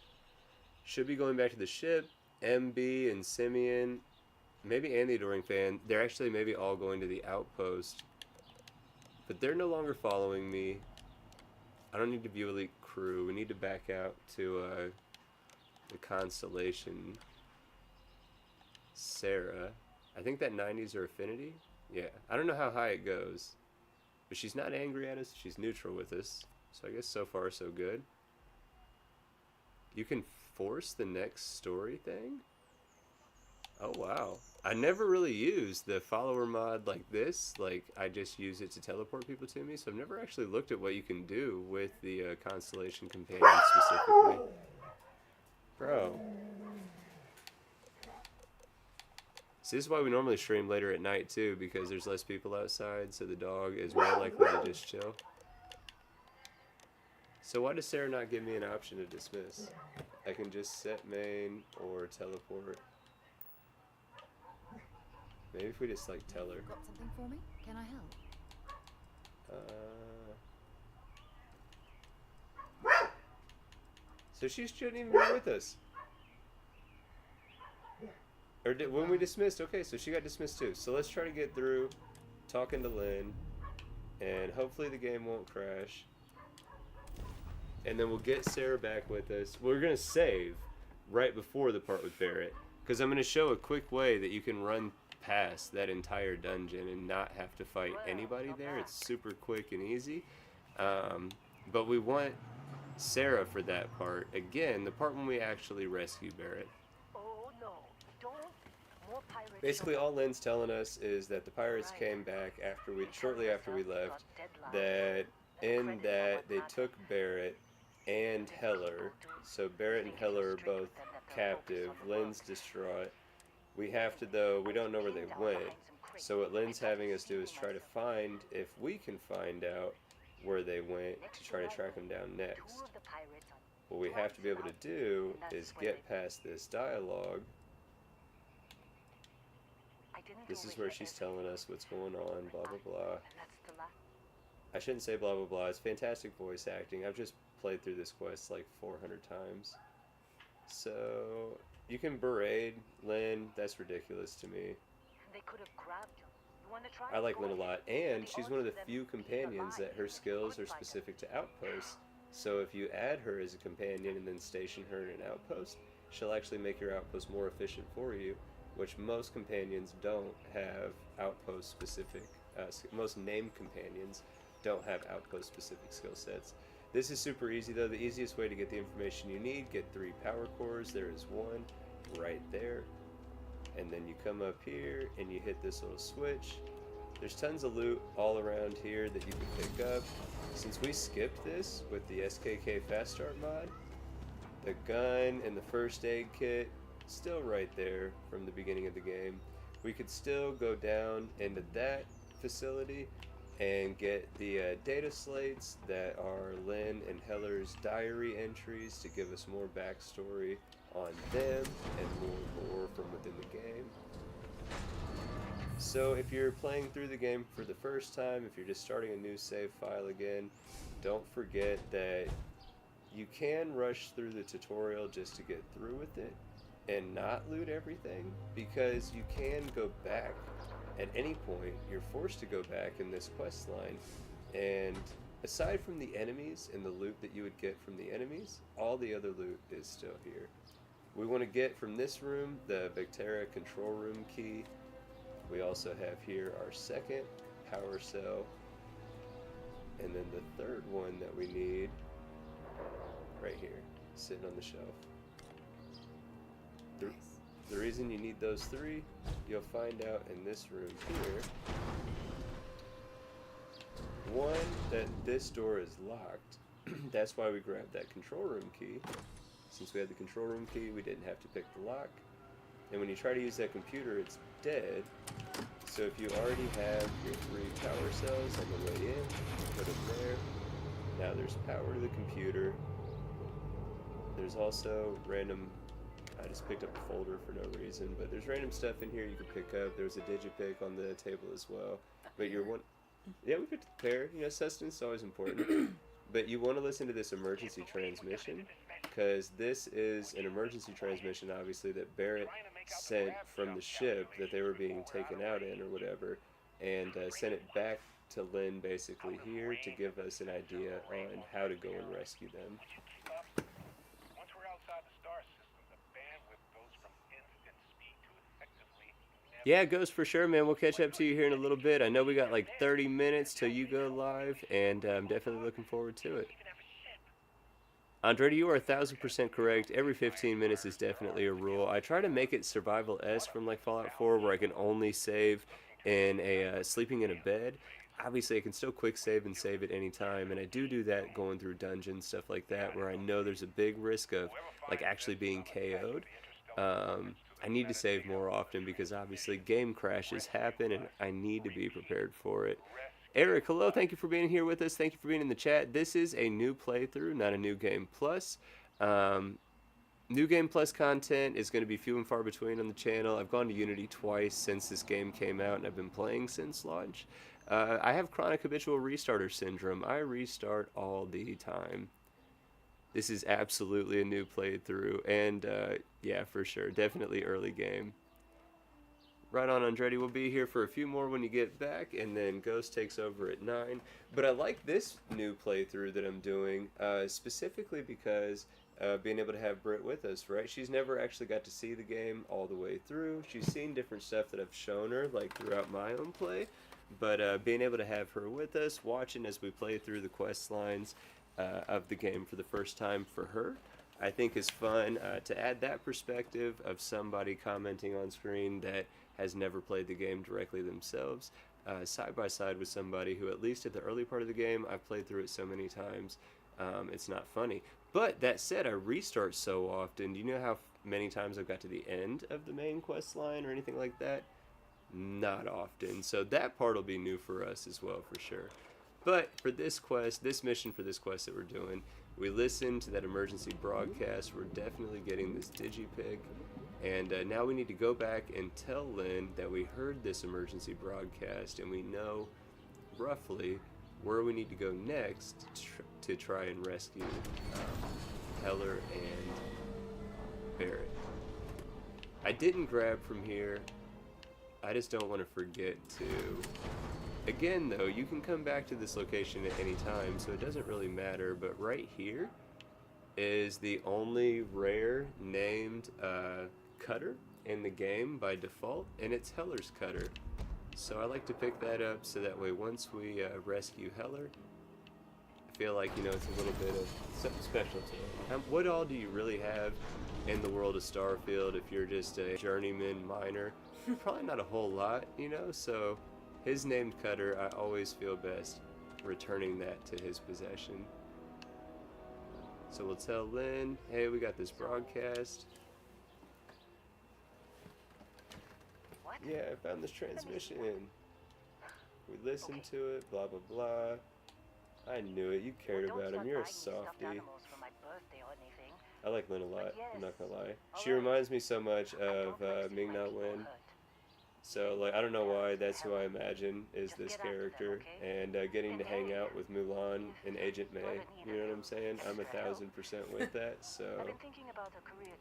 should be going back to the ship. MB and Simeon, maybe, and the Adoring Fan, they're actually maybe all going to the Outpost. But they're no longer following me. I don't need to view Elite Crew. We need to back out to the Constellation. Sarah. I think that 90s are Affinity. Yeah. I don't know how high it goes. But she's not angry at us. She's neutral with us. So I guess so far so good. You can force the next story thing? Oh wow. I never really used the follower mod like this. Like, I just use it to teleport people to me. So I've never actually looked at what you can do with the Constellation Companion specifically. Bro. See, this is why we normally stream later at night too, because there's less people outside, so the dog is more likely to just chill. So why does Sarah not give me an option to dismiss? I can just set main or teleport. Maybe if we just like tell her. Got something for me? Can I help? So she shouldn't even be with us. Or when we dismissed, okay, so she got dismissed too. So let's try to get through talking to Lynn, and hopefully the game won't crash. And then we'll get Sarah back with us. We're going to save right before the part with Barrett, because I'm going to show a quick way that you can run past that entire dungeon and not have to fight anybody there. It's super quick and easy. But we want Sarah for that part. Again, the part when we actually rescue Barrett. Oh no, don't. More pirates. Basically, all Lynn's telling us is that the pirates came back shortly after we left. That in that they took Barrett and Heller. So Barrett and Heller are both captive. Lynn's distraught. We have to, though, we don't know where they went. So what Lynn's having us do is try to find, if we can find out where they went, to try to track them down next. What we have to be able to do is get past this dialogue. This is where she's telling us what's going on, blah, blah, blah. I shouldn't say blah, blah, blah. It's fantastic voice acting. I've just played through this quest like 400 times. So, you can berate Lynn. That's ridiculous to me. They could have grabbed you. You want to try? I like Lynn a lot. And she's one of the few companions that her skills are specific to outposts. So if you add her as a companion and then station her in an outpost, she'll actually make your outpost more efficient for you, which most companions don't have outpost specific, most named companions don't have outpost specific skill sets. This is super easy though. The easiest way to get the information you need, get 3 power cores. There is one right there. And then you come up here and you hit this little switch. There's tons of loot all around here that you can pick up. Since we skipped this with the SKK Fast Start mod, the gun and the first aid kit still right there from the beginning of the game. We could still go down into that facility and get the data slates that are Lynn and Heller's diary entries to give us more backstory on them and more lore from within the game. So if you're playing through the game for the first time, if you're just starting a new save file again, don't forget that you can rush through the tutorial just to get through with it and not loot everything, because you can go back at any point. You're forced to go back in this quest line, and aside from the enemies and the loot that you would get from the enemies, all the other loot is still here. We want to get from this room the Grindterra control room key. We also have here our second power cell, and then the third one that we need right here, sitting on the shelf. The reason you need those 3, you'll find out in this room here. One, that this door is locked. That's why we grabbed that control room key. Since we had the control room key, we didn't have to pick the lock. And when you try to use that computer, it's dead. So if you already have your 3 power cells on the way in, put them there. Now there's power to the computer. There's also random, I just picked up a folder for no reason, but there's random stuff in here you can pick up. There's a digipick on the table as well. But you're one, yeah, we picked the pair. You know, sustenance is always important. But you want to listen to this emergency transmission, because this is an emergency transmission, obviously, that Barrett sent from the ship that they were being taken out in or whatever, and sent it back to Lynn basically here to give us an idea on how to go and rescue them. Yeah, Ghost, for sure, man. We'll catch up to you here in a little bit. I know we got like 30 minutes till you go live, and I'm definitely looking forward to it. Andretti, you are 1,000% correct. Every 15 minutes is definitely a rule. I try to make it survival-esque from like Fallout 4, where I can only save in a sleeping in a bed. Obviously, I can still quick save and save at any time, and I do that going through dungeons, stuff like that, where I know there's a big risk of like actually being KO'd. I need to save more often because obviously game crashes happen, and I need to be prepared for it. Eric, hello. Thank you for being here with us. Thank you for being in the chat. This is a new playthrough, not a new game plus. New game plus content is going to be few and far between on the channel. I've gone to Unity twice since this game came out, and I've been playing since launch. I have chronic habitual restarter syndrome. I restart all the time. This is absolutely a new playthrough, and yeah, for sure, definitely early game. Right on, Andretti. We'll be here for a few more when you get back, and then Ghost takes over at 9. But I like this new playthrough that I'm doing, specifically because being able to have Britt with us, right? She's never actually got to see the game all the way through. She's seen different stuff that I've shown her, like throughout my own play. But being able to have her with us, watching as we play through the quest lines of the game for the first time for her, I think is fun to add that perspective of somebody commenting on screen that has never played the game directly themselves, side by side with somebody who, at least at the early part of the game, I've played through it so many times, it's not funny. But that said, I restart so often. Do you know how many times I've got to the end of the main quest line or anything like that? Not often. So that part will be new for us as well, for sure. But for this quest, this mission for this quest that we're doing, we listened to that emergency broadcast. We're definitely getting this digipig. And now we need to go back and tell Lynn that we heard this emergency broadcast and we know roughly where we need to go next to try and rescue Heller and Barrett. I didn't grab from here. I just don't want to forget to. Again, though, you can come back to this location at any time, so it doesn't really matter. But right here is the only rare named cutter in the game by default, and it's Heller's cutter. So I like to pick that up so that way once we rescue Heller, I feel like, you know, it's a little bit of something special to it. What all do you really have in the world of Starfield if you're just a journeyman miner? Probably not a whole lot, you know, so his named cutter, I always feel best returning that to his possession. So we'll tell Lynn, hey, we got this broadcast. What? Yeah, I found this transmission. We listened to it, blah, blah, blah. I knew it. You cared Don't about him. start You're a buying me stuffed softie. animals for my birthday or anything. I like Lynn a lot. But I'm not gonna lie. yes, She reminds me so much of I don't like Ming seeing Na my people Wen. hurt. So, like, I don't know why that's who I imagine is Just this get after them, character, okay? and getting to And hang then out with Mulan and Agent May. Wasn't You know what I'm saying? I'm 1,000% with that. So, I've been thinking about a career.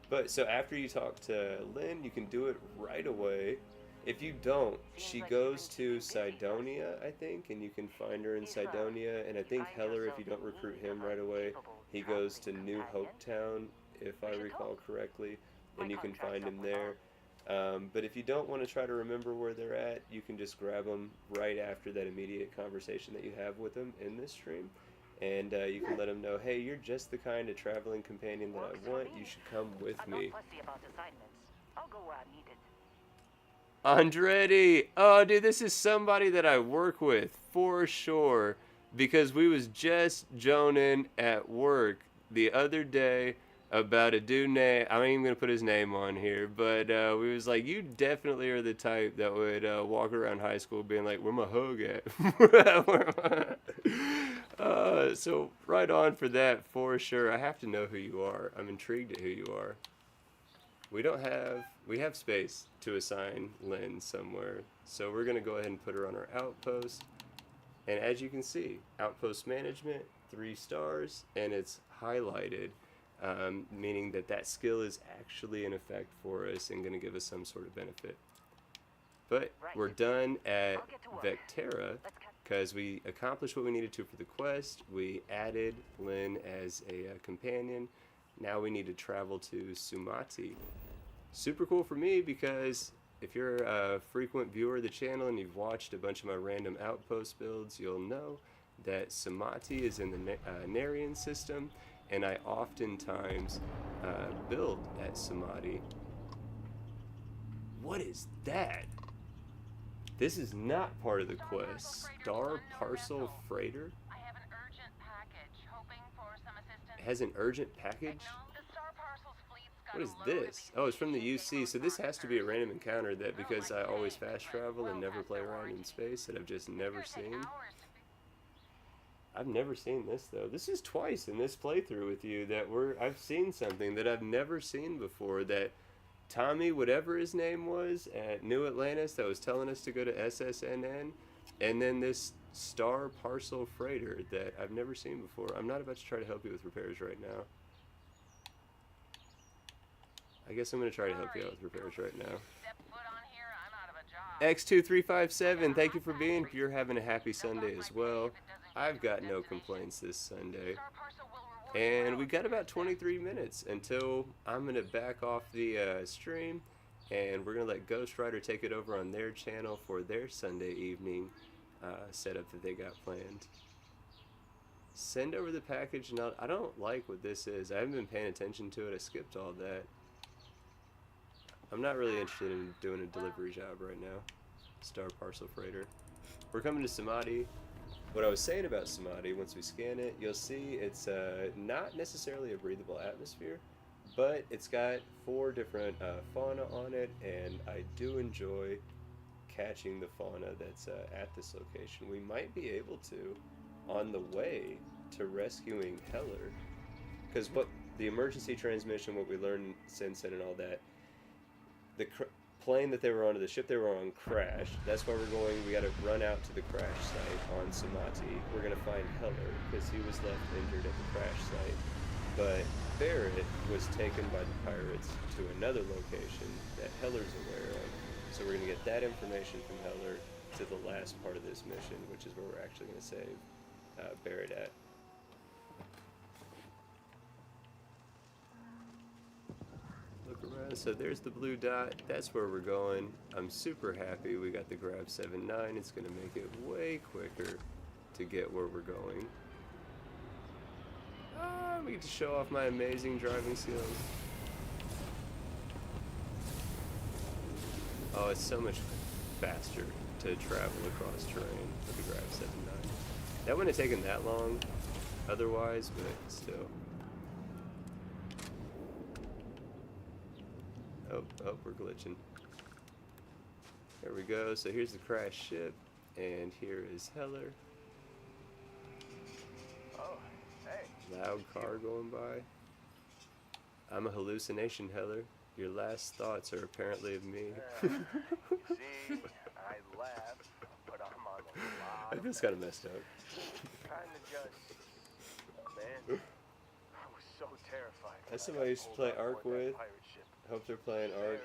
but so after you talk to Lynn, you can do it right away. If you don't, she goes to Cydonia, I think, and you can find her in Cydonia. And I think Heller, if you don't recruit him right away, he goes to New Hopetown, if I recall correctly, and you can find him there. But if you don't want to try to remember where they're at, you can just grab them right after that immediate conversation that you have with them in this stream. And you can let them know, hey, you're just the kind of traveling companion that I want. You should come with I'm me. not fussy about assignments. I'll go where I'm needed. Andretti! Oh, dude, this is somebody that I work with, for sure. Because we was just joning at work the other day about a dude named, I'm not even going to put his name on here, but we was like, you definitely are the type that would walk around high school being like, where my hug at? So right on for that, for sure. I have to know who you are. I'm intrigued at who you are. We have space to assign Lynn somewhere. So we're going to go ahead and put her on our outpost. And as you can see, outpost management, 3 stars, and it's highlighted, meaning that that skill is actually in effect for us and going to give us some sort of benefit. But we're done at Vecterra because we accomplished what we needed to for the quest. We added Lynn as a companion. Now we need to travel to Sumati. Super cool for me because if you're a frequent viewer of the channel and you've watched a bunch of my random outpost builds, you'll know that Samati is in the Narian system, and I oftentimes build at Samati. What is that? This is not part of the quest. Star Parcel Freighter? I have an urgent package, hoping for some assistance. It has an urgent package? The Star Parcels fleet's got What is a load of this? these Oh, it's from the CLUTTER UC, so this has to be a random encounter that, Well, because I like always today, fast they run travel and well never past play their around in warranty. space, that I've just It's never gonna take seen. hours to I've never seen this though. This is twice in this playthrough with you that I've seen something that I've never seen before, that Tommy, whatever his name was, at New Atlantis that was telling us to go to SSNN, and then this Star Parcel Freighter that I've never seen before. I'm not about to try to help you with repairs right now. I guess I'm going to try to help you out with repairs right now. step foot on here, I'm out of a job. X2357, thank you for being. You're having a happy Sunday as well. I've got no complaints this Sunday. Star Parcel will reward you And we well. got about 23 minutes until I'm going to back off the stream, and we're going to let Ghost Rider take it over on their channel for their Sunday evening setup that they got planned. Send over the package. Now, I don't like what this is. I haven't been paying attention to it. I skipped all that. I'm not really interested in doing a delivery job right now. Star Parcel Freighter. We're coming to Samadhi. What I was saying about Samadhi, once we scan it, you'll see it's not necessarily a breathable atmosphere, but it's got 4 different fauna on it, and I do enjoy catching the fauna that's at this location. We might be able to, on the way to rescuing Heller, because what the emergency transmission, what we learned since then and all that, the plane that they were on, the ship they were on, crashed. That's why we're going. We got to run out to the crash site on Samati. We're gonna find Heller because he was left injured at the crash site. But Barrett was taken by the pirates to another location that Heller's aware of. So we're gonna get that information from Heller to the last part of this mission, which is where we're actually gonna save Barrett at. Look around, so there's the blue dot, that's where we're going. I'm super happy we got the Grav 7.9, it's gonna make it way quicker to get where we're going. We get to show off my amazing driving skills. Oh, it's so much faster to travel across terrain with the Grav 7.9. That wouldn't have taken that long otherwise, but still. Oh, we're glitching. There we go. So here's the crashed ship, and here is Heller. Oh, hey. Loud car going by. I'm a hallucination, Heller. Your last thoughts are apparently of me. See, I laugh, but I'm on a lot. I feel kind of messed up. Kinda just, man, I was so terrified. That's when somebody I got used to play pulled on Ark board that with. pirate ship. Hope they're playing Ark. There it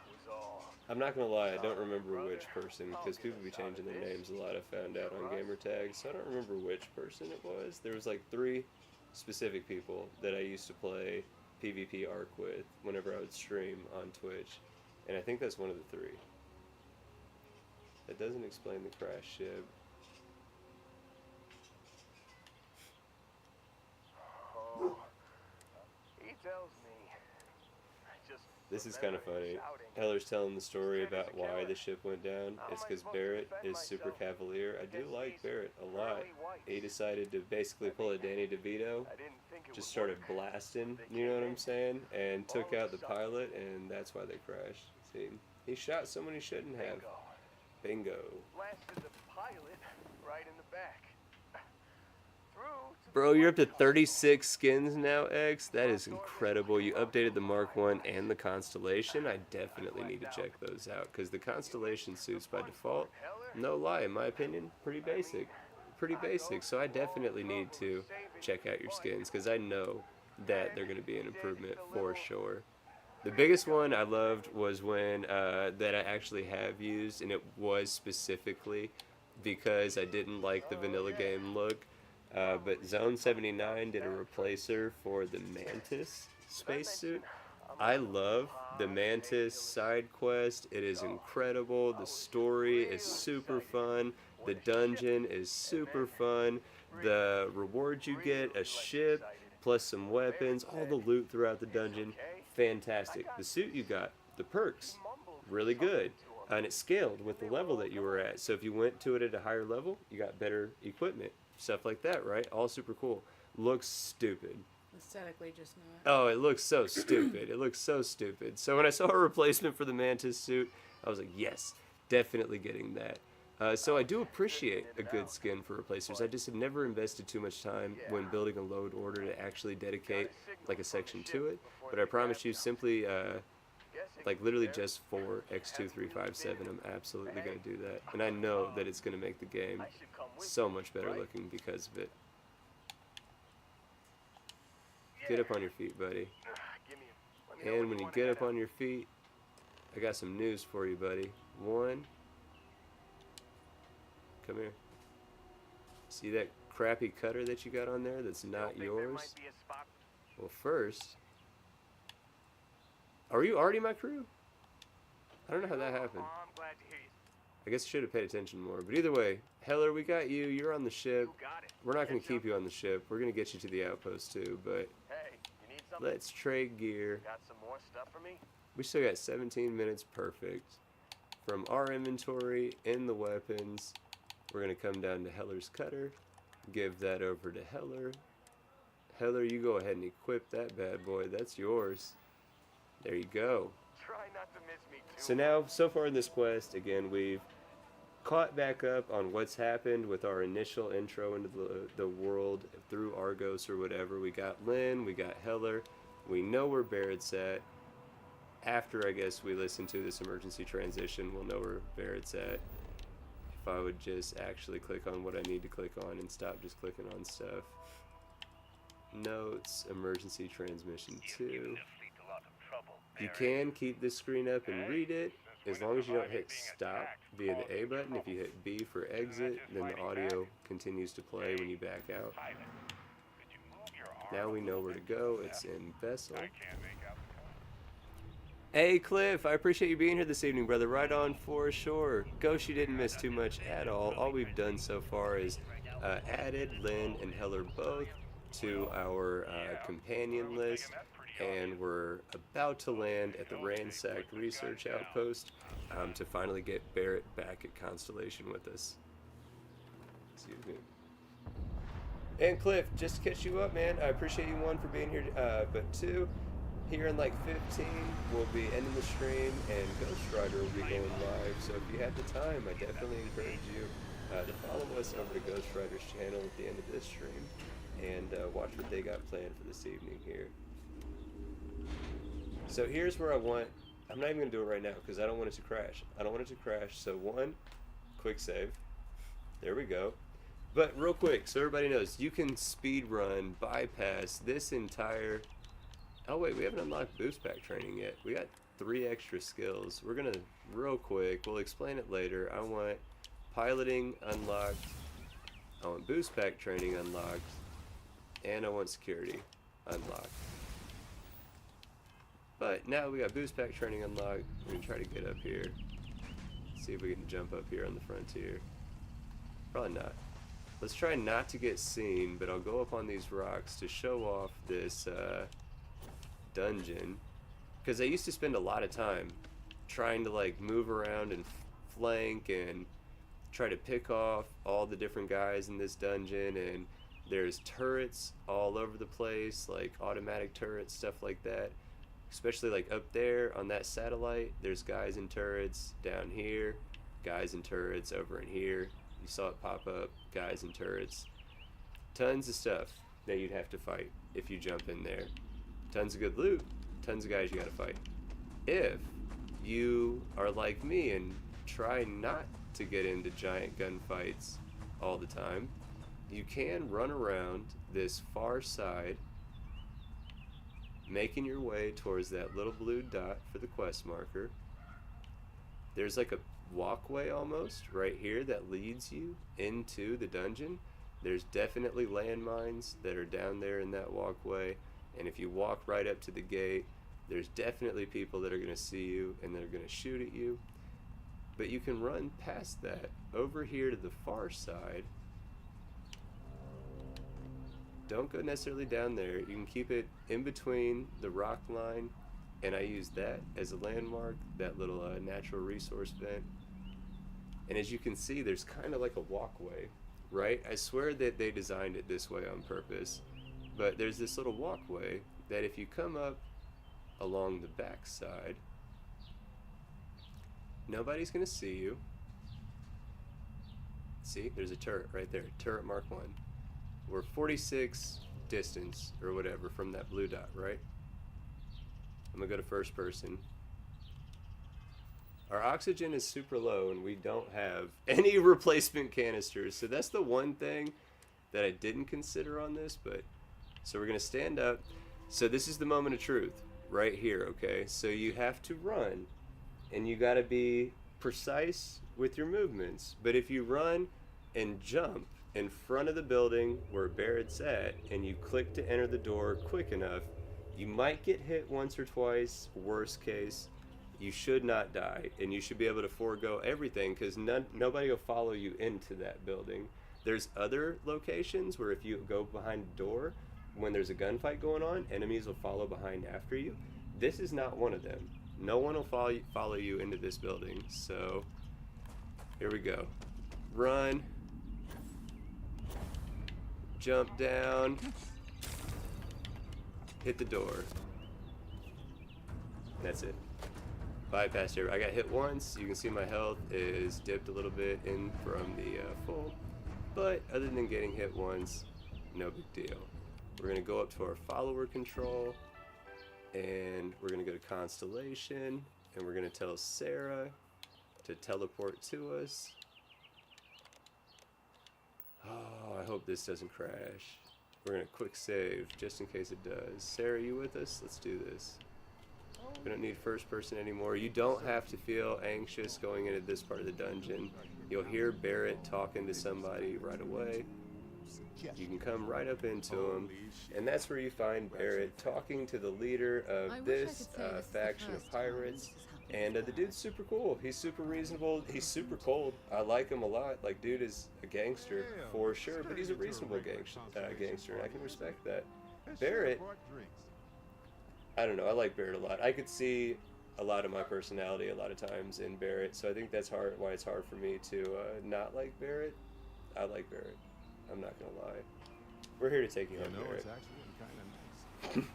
was all. I'm not gonna lie, I don't remember which person, because people be changing their names a lot. I found out on gamer tags, so I don't remember which person it was. There was like 3 specific people that I used to play PvP Ark with whenever I would stream on Twitch, and I think that's one of the 3. That doesn't explain the crash ship. Oh, he tells me. I just This is kind of remember funny. him shouting. Heller's telling the story Said he's about a why killer. the ship went down. How It's am I because supposed to Barrett defend is super myself cavalier. I do against like these Barrett a lot. pearly whites? He decided to basically pull a Danny DeVito. I didn't think it Just would started work. blasting, They you know came what I'm in. saying? And took All out of the a sudden. pilot, and that's why they crashed. See, he shot someone he shouldn't have. Bingo. Bingo. Blasted the pilot right in the back. Through to Bro, the you're up to workbench. 36 skins now, X. That is incredible. You updated the Mark 1 and the Constellation. I definitely need to check those out, because the Constellation suits by default, no lie, in my opinion, pretty basic. Pretty basic. So I definitely need to check out your skins, because I know that they're going to be an improvement for sure. The biggest one I loved was when, that I actually have used, and it was specifically because I didn't like the vanilla game look. But Zone 79 did a replacer for the Mantis spacesuit, I love the Mantis side quest. It is incredible. The story is super fun. The dungeon is super fun. The rewards you get, a ship, plus some weapons, all the loot throughout the dungeon, fantastic. The suit you got, the perks, really good. And it scaled with the level that you were at. So if you went to it at a higher level, you got better equipment. Stuff like that, right? All super cool. Looks stupid. Aesthetically, just not. Oh, it looks so stupid. It looks so stupid. So when I saw a replacement for the Mantis suit, I was like, yes, definitely getting that. So I do appreciate a good skin for replacers. I just have never invested too much time when building a load order to actually dedicate like a section to it. But I promise you, simply like literally just for X2357, I'm absolutely going to do that. And I know that it's going to make the game so much better looking because of it. Get up on your feet, buddy. And when you get up on your feet, I got some news for you, buddy. One, come here. See that crappy cutter that you got on there that's not yours? Well, first, are you already my crew? I don't know how that happened. I guess I should have paid attention more. But either way, Heller, we got you. You're on the ship. We're not going to keep you on the ship. We're going to get you to the outpost too. But let's trade gear. Got some more stuff for me? We still got 17 minutes perfect. From our inventory in the weapons, we're going to come down to Heller's cutter. Give that over to Heller. Heller, you go ahead and equip that bad boy. That's yours. There you go. Try not to miss me too. So now, so far in this quest, again, we've caught back up on what's happened with our initial intro into the world through Argos or whatever. We got Lynn, we got Heller, we know where Barrett's at. After, I guess, we listen to this emergency transition, we'll know where Barrett's at. If I would just actually click on what I need to click on and stop just clicking on stuff. Notes, emergency transmission 2. You can keep this screen up and read it, as long as you don't hit stop via the A button. If you hit B for exit, then the audio continues to play when you back out. Now we know where to go. It's in Vessel. Hey Cliff, I appreciate you being here this evening, brother. Right on for sure. Ghost, you didn't miss too much at all. All we've done so far is added Lynn and Heller both to our companion list. And we're about to land at the ransacked research outpost to finally get Barrett back at Constellation with us. Excuse me. And Cliff, just to catch you up, man, I appreciate you, one, for being here, but two, here in like 15, we'll be ending the stream and Ghost Rider will be going live. So if you have the time, I definitely encourage you to follow us over to Ghost Rider's channel at the end of this stream and watch what they got planned for this evening here. So here's where I'm not even going to do it right now because I don't want it to crash. I don't want it to crash. So one, quick save. There we go. But real quick, so everybody knows, you can speed run, bypass this entire... Oh wait, we haven't unlocked boost pack training yet. We got 3 extra skills. We're going to, real quick, we'll explain it later. I want piloting unlocked. I want boost pack training unlocked. And I want security unlocked. But now we got boost pack training unlocked. We're going to try to get up here. See if we can jump up here on the frontier. Probably not. Let's try not to get seen, but I'll go up on these rocks to show off this dungeon. Because I used to spend a lot of time trying to like move around and flank and try to pick off all the different guys in this dungeon. And there's turrets all over the place, like automatic turrets, stuff like that. Especially like up there on that satellite, there's guys in turrets. Down here, guys in turrets. Over in here, you saw it pop up, guys in turrets. Tons of stuff that you'd have to fight if you jump in there. Tons of good loot, tons of guys you gotta fight. If you are like me and try not to get into giant gunfights all the time, you can run around this far side, making your way towards that little blue dot for the quest marker. There's like a walkway almost right here that leads you into the dungeon. There's definitely landmines that are down there in that walkway, and if you walk right up to the gate, There's definitely people that are going to see you and they're going to shoot at you. But you can run past that over here to the far side. Don't go necessarily down there. You can keep it in between the rock line, and I use that as a landmark, that little natural resource vent. And as you can see, there's kind of like a walkway, right? I swear that they designed it this way on purpose, but there's this little walkway that if you come up along the back side, nobody's gonna see you. See, there's a turret right there, turret mark 1. We're 46 distance or whatever from that blue dot, right? I'm gonna go to first person. Our oxygen is super low and we don't have any replacement canisters, so that's the one thing that I didn't consider on this. But so we're gonna stand up. So this is the moment of truth right here, okay? So you have to run and you gotta be precise with your movements. But if you run and jump in front of the building where Barrett's at and you click to enter the door quick enough, you might get hit once or twice. Worst case, you should not die, and you should be able to forego everything because nobody will follow you into that building. There's other locations where if you go behind the door when there's a gunfight going on, enemies will follow behind after you. This is not one of them. No one will follow you into this building. So here we go. Run. Jump down. Hit the door. That's it. Bypass here. I got hit once. You can see my health is dipped a little bit in from the full. But other than getting hit once, no big deal. We're going to go up to our follower control. And we're going to go to Constellation. And we're going to tell Sarah to teleport to us. Oh, I hope this doesn't crash. We're going to quick save just in case it does. Sarah, you with us? Let's do this. We don't need first person anymore. You don't have to feel anxious going into this part of the dungeon. You'll hear Barrett talking to somebody right away. You can come right up into him, and that's where you find Barrett talking to the leader of this faction of pirates. And the dude's super cool. He's super reasonable. He's super cold. I like him a lot. Like, dude is a gangster for sure, but he's a reasonable gangster, and I can respect that. Barrett, I don't know. I like Barrett a lot. I could see a lot of my personality a lot of times in Barrett, so I think that's why it's hard for me to not like Barrett. I like Barrett. I'm not gonna lie. We're here to take you home, Barrett. It's actually kind of nice.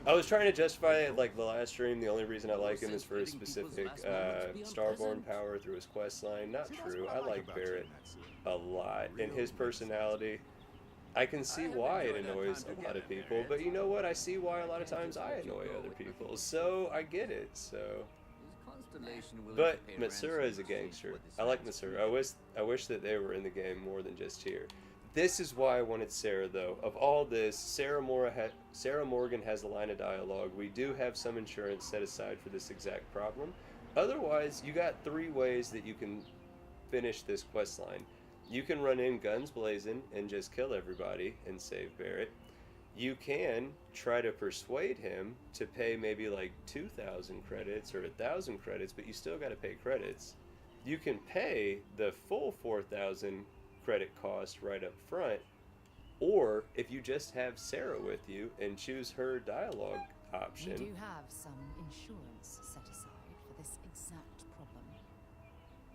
I was trying to justify it like the last stream. The only reason I like him is for his specific starborn power through his quest line. Not true. I like Barrett a lot, and his personality. I can see why it annoys a lot of people, but you know what? I see why a lot of times I annoy other people, so I get it. So, but Matsura is a gangster. I like Matsura. I wish that they were in the game more than just here. This is why I wanted Sarah, though. Of all this, Sarah Morgan has a line of dialogue. We do have some insurance set aside for this exact problem. Otherwise, you got 3 ways that you can finish this quest line. You can run in guns blazing and just kill everybody and save Barrett. You can try to persuade him to pay maybe like 2,000 credits or 1,000 credits, but you still got to pay credits. You can pay the full 4,000 credit cost right up front, or if you just have Sarah with you and choose her dialogue option. We do have some insurance set aside for this exact problem.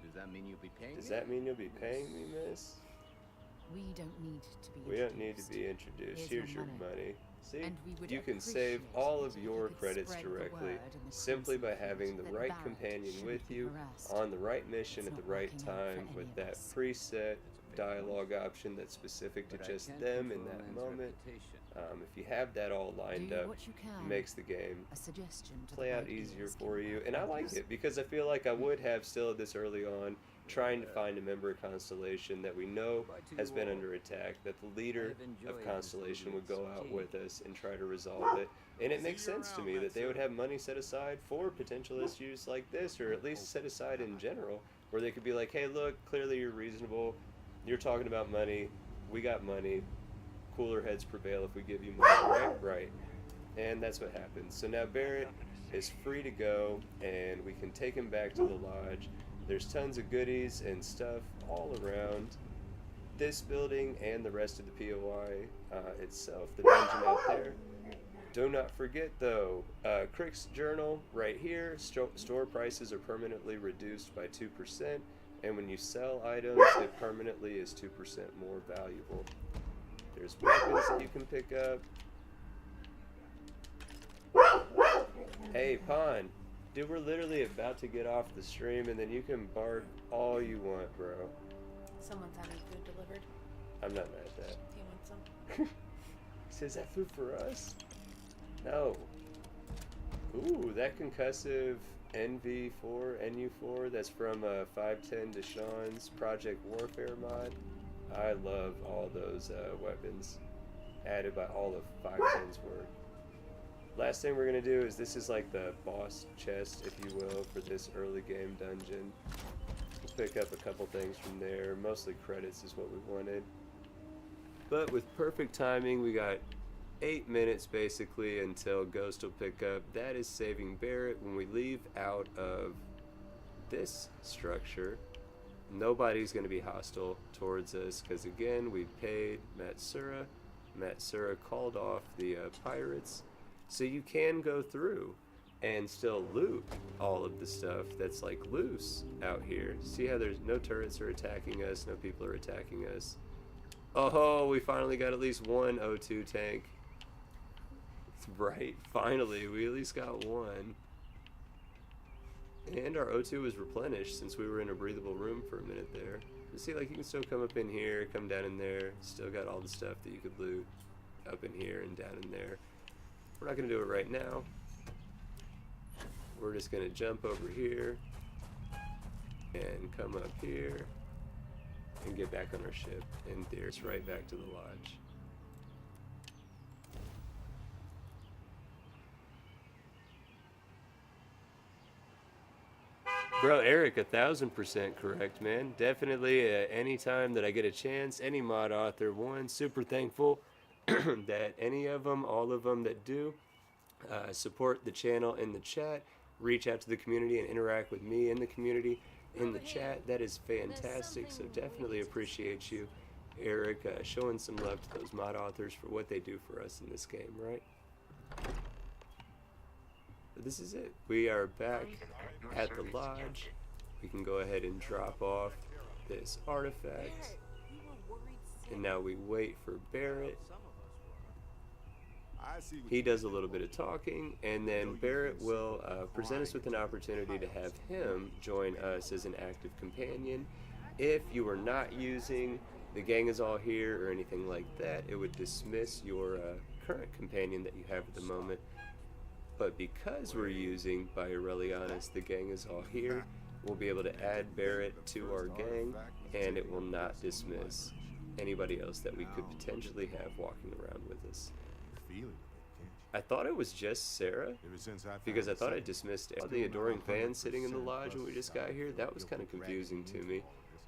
Does that mean you'll be paying? Does that mean you'll be paying me, miss? We don't need to be We don't need to be introduced. Here's your money. See, And we would you can save appreciate all it of if your you could credits spread the directly word in the simply by Crimson having the that right Barrett companion shouldn't with be you harassed. on the right mission It's at the not right working out for time any with of that us. preset dialogue option that's specific to just them in that moment. If you have that all lined Do up, what you can. makes the game A suggestion to play the out right easier ears for can you, work and I like wonders. it because I feel like I would have still this early on trying to find a member of Constellation that we know has been under attack, that the leader of Constellation would go out with us and try to resolve it. And it makes sense to me that they would have money set aside for potential issues like this, or at least set aside in general, where they could be like, hey, look, clearly you're reasonable, you're talking about money, we got money, cooler heads prevail if we give you money, right? Right. And that's what happens. So now Barrett is free to go, and we can take him back to the lodge. There's tons of goodies and stuff all around this building and the rest of the POI itself, the dungeon out there. Do not forget though, Crick's journal right here, store prices are permanently reduced by 2%, and when you sell items, it permanently is 2% more valuable. There's weapons that you can pick up. Hey, Pon, dude, we're literally about to get off the stream, and then you can bark all you want, bro. Someone's having food delivered. I'm not mad at that. Do you want some? Is that food for us? No. Ooh, that concussive NV4, NU4, that's from 510 Deshawn's Project Warfare mod. I love all those weapons added by all of 510's work. Last thing we're going to do is, this is like the boss chest, if you will, for this early game dungeon. We'll pick up a couple things from there. Mostly credits is what we wanted. But with perfect timing, we got 8 minutes basically until Ghost will pick up. That is saving Barrett. When we leave out of this structure, nobody's going to be hostile towards us, because again, we've paid Matsura. Matsura called off the pirates, so you can go through and still loot all of the stuff that's like loose out here. See how there's no turrets are attacking us, no people are attacking us. Oh, we finally got at least one O2 tank. Right, finally, we at least got one. And our O2 was replenished since we were in a breathable room for a minute there. You see, like, you can still come up in here, come down in there. Still got all the stuff that you could loot up in here and down in there. We're not going to do it right now. We're just going to jump over here and come up here and get back on our ship. And there's right back to the lodge. Bro, Eric, 1000% correct, man. Definitely, any time that I get a chance, any mod author, one, super thankful that any of them, all of them that do, support the channel in the chat, reach out to the community and interact with me in the community in the chat. That is fantastic, so definitely appreciate you, Eric, showing some love to those mod authors for what they do for us in this game, right? But this is it. We are back at the lodge. We can go ahead and drop off this artifact. And now we wait for Barrett. He does a little bit of talking, and then Barrett will present us with an opportunity to have him join us as an active companion. If you are not using the gang is all here or anything like that, it would dismiss your current companion that you have at the moment. But because we're using by Aurelianus, the gang is all here, we'll be able to add Barrett to our gang, and it will not dismiss anybody else that we could potentially have walking around with us. I thought it was just Sarah, because I thought I dismissed the adoring fans sitting in the lodge when we just got here. That was kind of confusing to me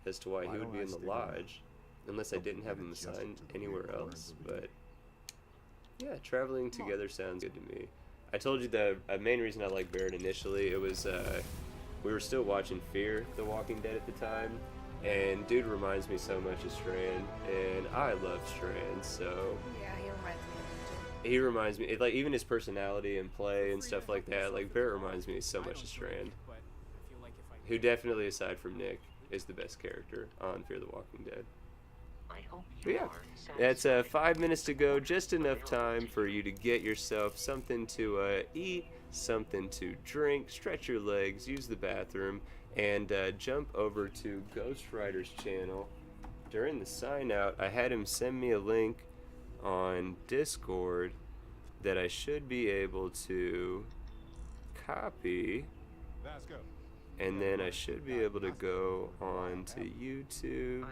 as to why he would be in the lodge, unless I didn't have him assigned anywhere else. But yeah, traveling together sounds good to me. I told you the main reason I liked Barrett initially, it was we were still watching Fear the Walking Dead at the time, and dude reminds me so much of Strand, and I love Strand, so Yeah, he reminds me of him too. he reminds me, like, even his personality and play and stuff like that, like Barrett reminds me so much of Strand, who definitely, aside from Nick, is the best character on Fear the Walking Dead. But yeah, that's 5 minutes to go, just enough time for you to get yourself something to eat, something to drink, stretch your legs, use the bathroom, and jump over to Ghost Rider's channel. During the sign out, I had him send me a link on Discord that I should be able to copy, and then I should be able to go on to YouTube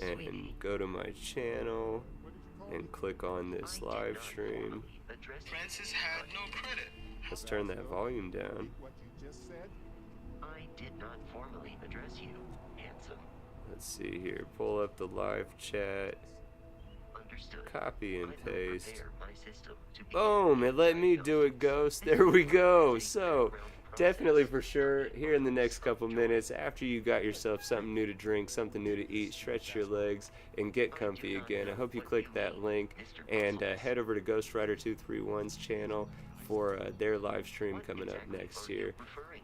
and go to my channel and click on this live stream. Francis had no credit. Let's turn that volume down. I did not formally address you, handsome. Let's see here. Pull up the live chat. Understood. Copy and I will paste. prepare my system to be Boom, it let me do it, Ghost. There we go. So, definitely for sure, here in the next couple minutes, after you got yourself something new to drink, something new to eat, stretch your legs, and get comfy again, I hope you click that link and head over to Ghost Rider 231's channel for their live stream coming up next year.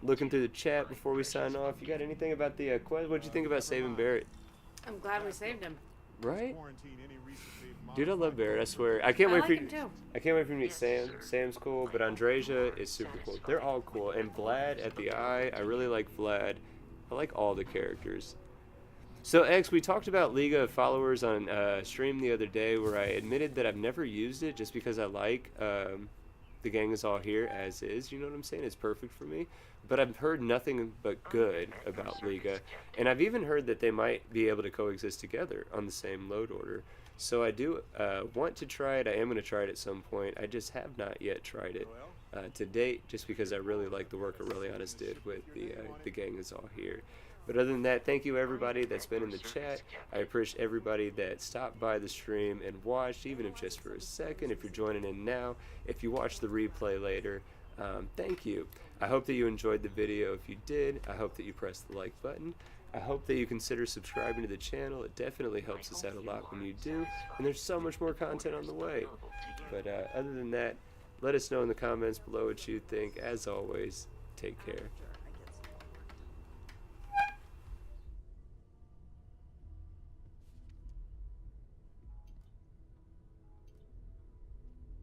Looking through the chat before we sign off, you got anything about the quest? What'd you think about saving Barrett? I'm glad we saved him. Right? Dude, I love Barrett, I swear. I can't I wait like for him too. I can't wait for you to meet Sam. Sam's cool, but Andreja is super cool. They're all cool. And Vlad at the eye, I really like Vlad. I like all the characters. So X, we talked about League of Followers on stream the other day where I admitted that I've never used it just because I like the gang is all here as is, you know what I'm saying? It's perfect for me. But I've heard nothing but good about Liga. And I've even heard that they might be able to coexist together on the same load order. So I do want to try it. I am going to try it at some point. I just have not yet tried it to date, just because I really like the work Aurelianus did with the gang is all here. But other than that, thank you everybody that's been in the chat. I appreciate everybody that stopped by the stream and watched, even if just for a second. If you're joining in now, if you watch the replay later, thank you. I hope that you enjoyed the video. If you did, I hope that you press the like button. I hope that you consider subscribing to the channel. It definitely helps us out a lot when you do. And there's so much more content on the way. But other than that, let us know in the comments below what you think. As always, take care.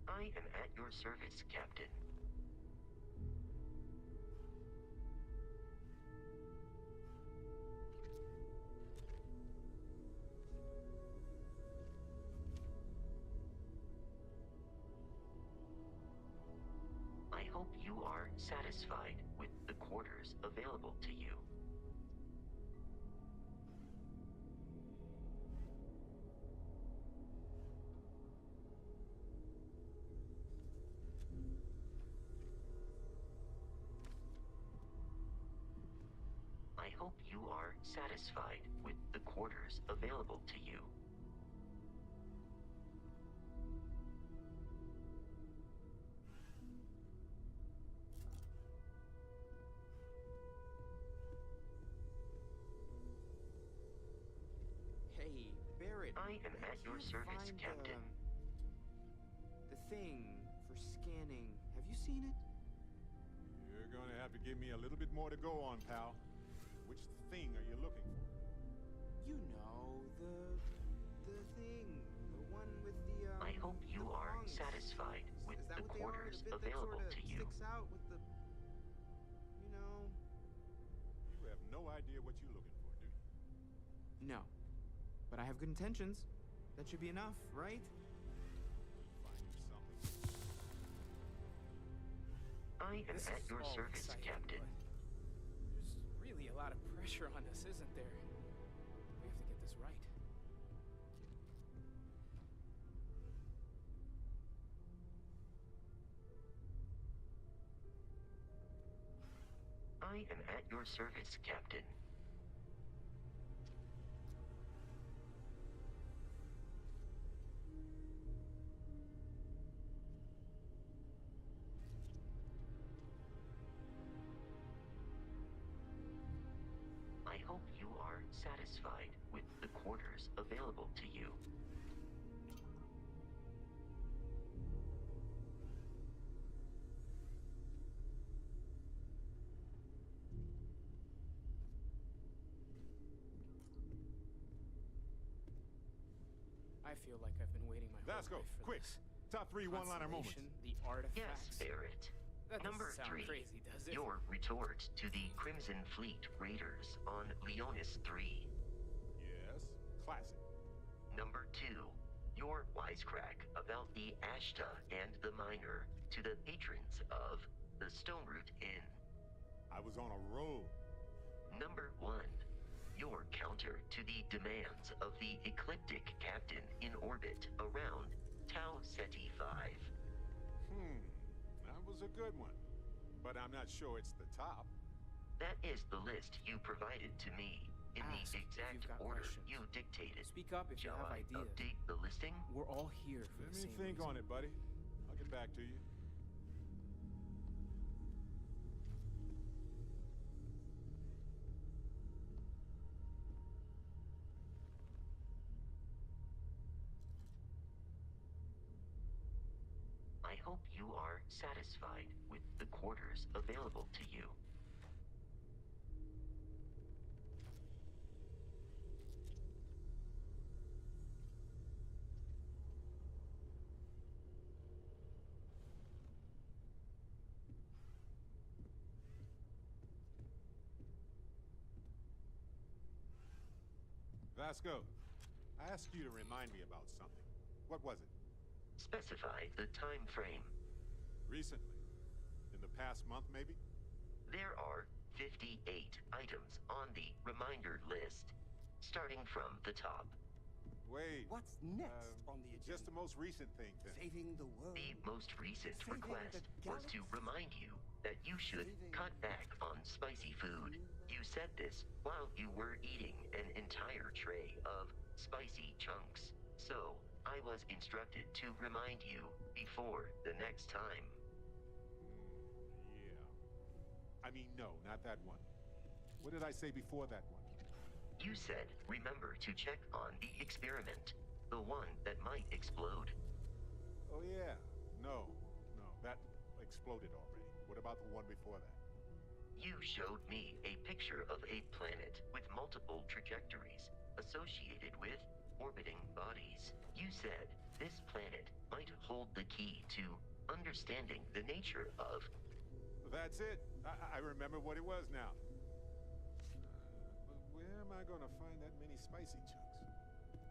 I am at your service, Captain. I hope you are satisfied with the quarters available to you. I hope you are satisfied with the quarters available to you. Hey, Barrett. I am where at did your you service, find, Captain. The thing for scanning. Have you seen it? You're gonna have to give me a little bit more to go on, pal. Which thing are you looking for? You know, the thing. The one with the, I hope you the are prongs. satisfied with Is that the what they are? quarters The bit that available sorta to you. sticks out with the, you know... You have no idea what you're looking for, do you? No. But I have good intentions. That should be enough, right? Find you something. I am This at is your all service, exciting, Captain. but there's really a lot of pressure on us, isn't there? We have to get this right. I am at your service, Captain. I hope you are satisfied with the quarters available to you. I feel like I've been waiting my whole Let's go, life for quick. this. Top 3 one-liner moments. Constellation, the artifacts. Yes, Barrett. That doesn't Number sound 3, crazy, does it? your retort to the Crimson Fleet Raiders on Leonis 3. Yes, classic. Number 2, your wisecrack about the Ashta and the Miner to the patrons of the Stoneroot Inn. I was on a roll. Number 1, your counter to the demands of the ecliptic captain in orbit around Tau Ceti 5. That was a good one. But I'm not sure it's the top. That is the list you provided to me. ask the if exact you've got order questions. you dictated. Speak up if you Shall have I ideas. update the listing? We're all here for Let the me same think reason. on it, buddy. I'll get back to you. I hope you are satisfied with the quarters available to you. Vasco, I asked you to remind me about something. What was it? Specify the time frame. Recently? In the past month, maybe? There are 58 items on the reminder list, starting from the top. Wait. What's next on the agenda? Just the most recent thing, then. Saving the world. The most recent Saving request the was to galaxy. remind you that you should Saving cut back on spicy food. You said this while you were eating an entire tray of spicy chunks. So, I was instructed to remind you before the next time. Yeah. I mean, no, not that one. What did I say before that one? You said remember to check on the experiment, the one that might explode. Oh, yeah. No, that exploded already. What about the one before that? You showed me a picture of a planet with multiple trajectories associated with orbiting bodies. You said this planet might hold the key to understanding the nature of... That's it. I remember what it was now. But where am I gonna find that many spicy chunks?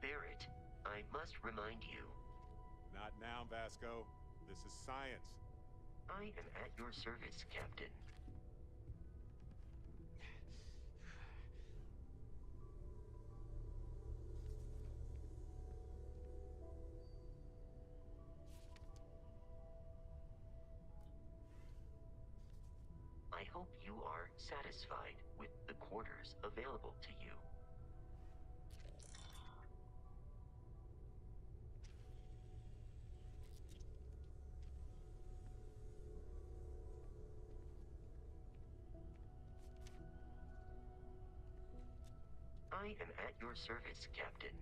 Barrett, I must remind you. Not now, Vasco. This is science. I am at your service, Captain. I hope you are satisfied with the quarters available to you. I am at your service, Captain.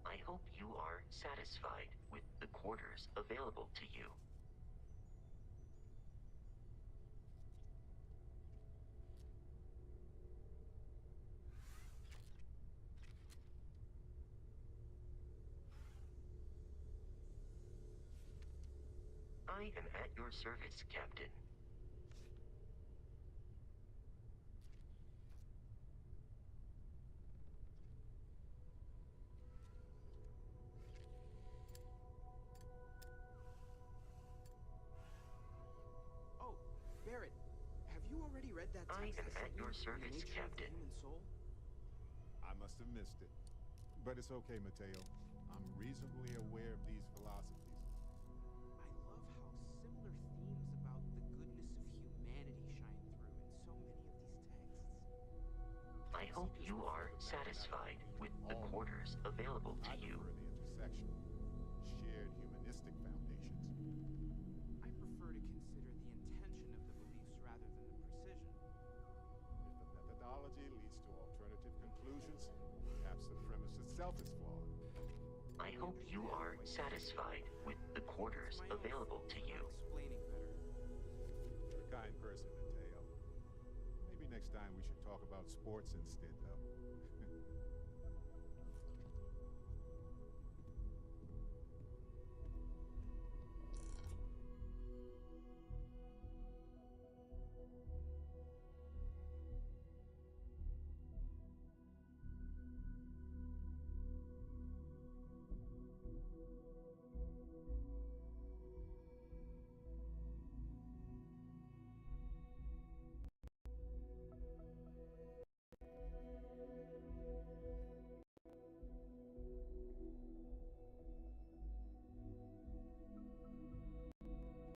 I hope you are satisfied with the quarters available to you. I am at your service, Captain. Oh, Barrett, have you already read that I text am I at sent your you? service, The Nature of the Captain. Human Soul? I must have missed it. But it's okay, Mateo. I'm reasonably aware of these philosophies. I love how similar themes about the goodness of humanity shine through in so many of these texts. I hope you are satisfied with the quarters available to I you. prefer the intersection. Shared humanistic foundations. I prefer to consider the intention of the beliefs rather than the precision. If the methodology leads to alternative conclusions, perhaps the premise itself is flawed. I hope you are satisfied with the quarters available to you. Explaining better. You're a kind person, Mateo. Maybe next time we should talk about sports instead, though.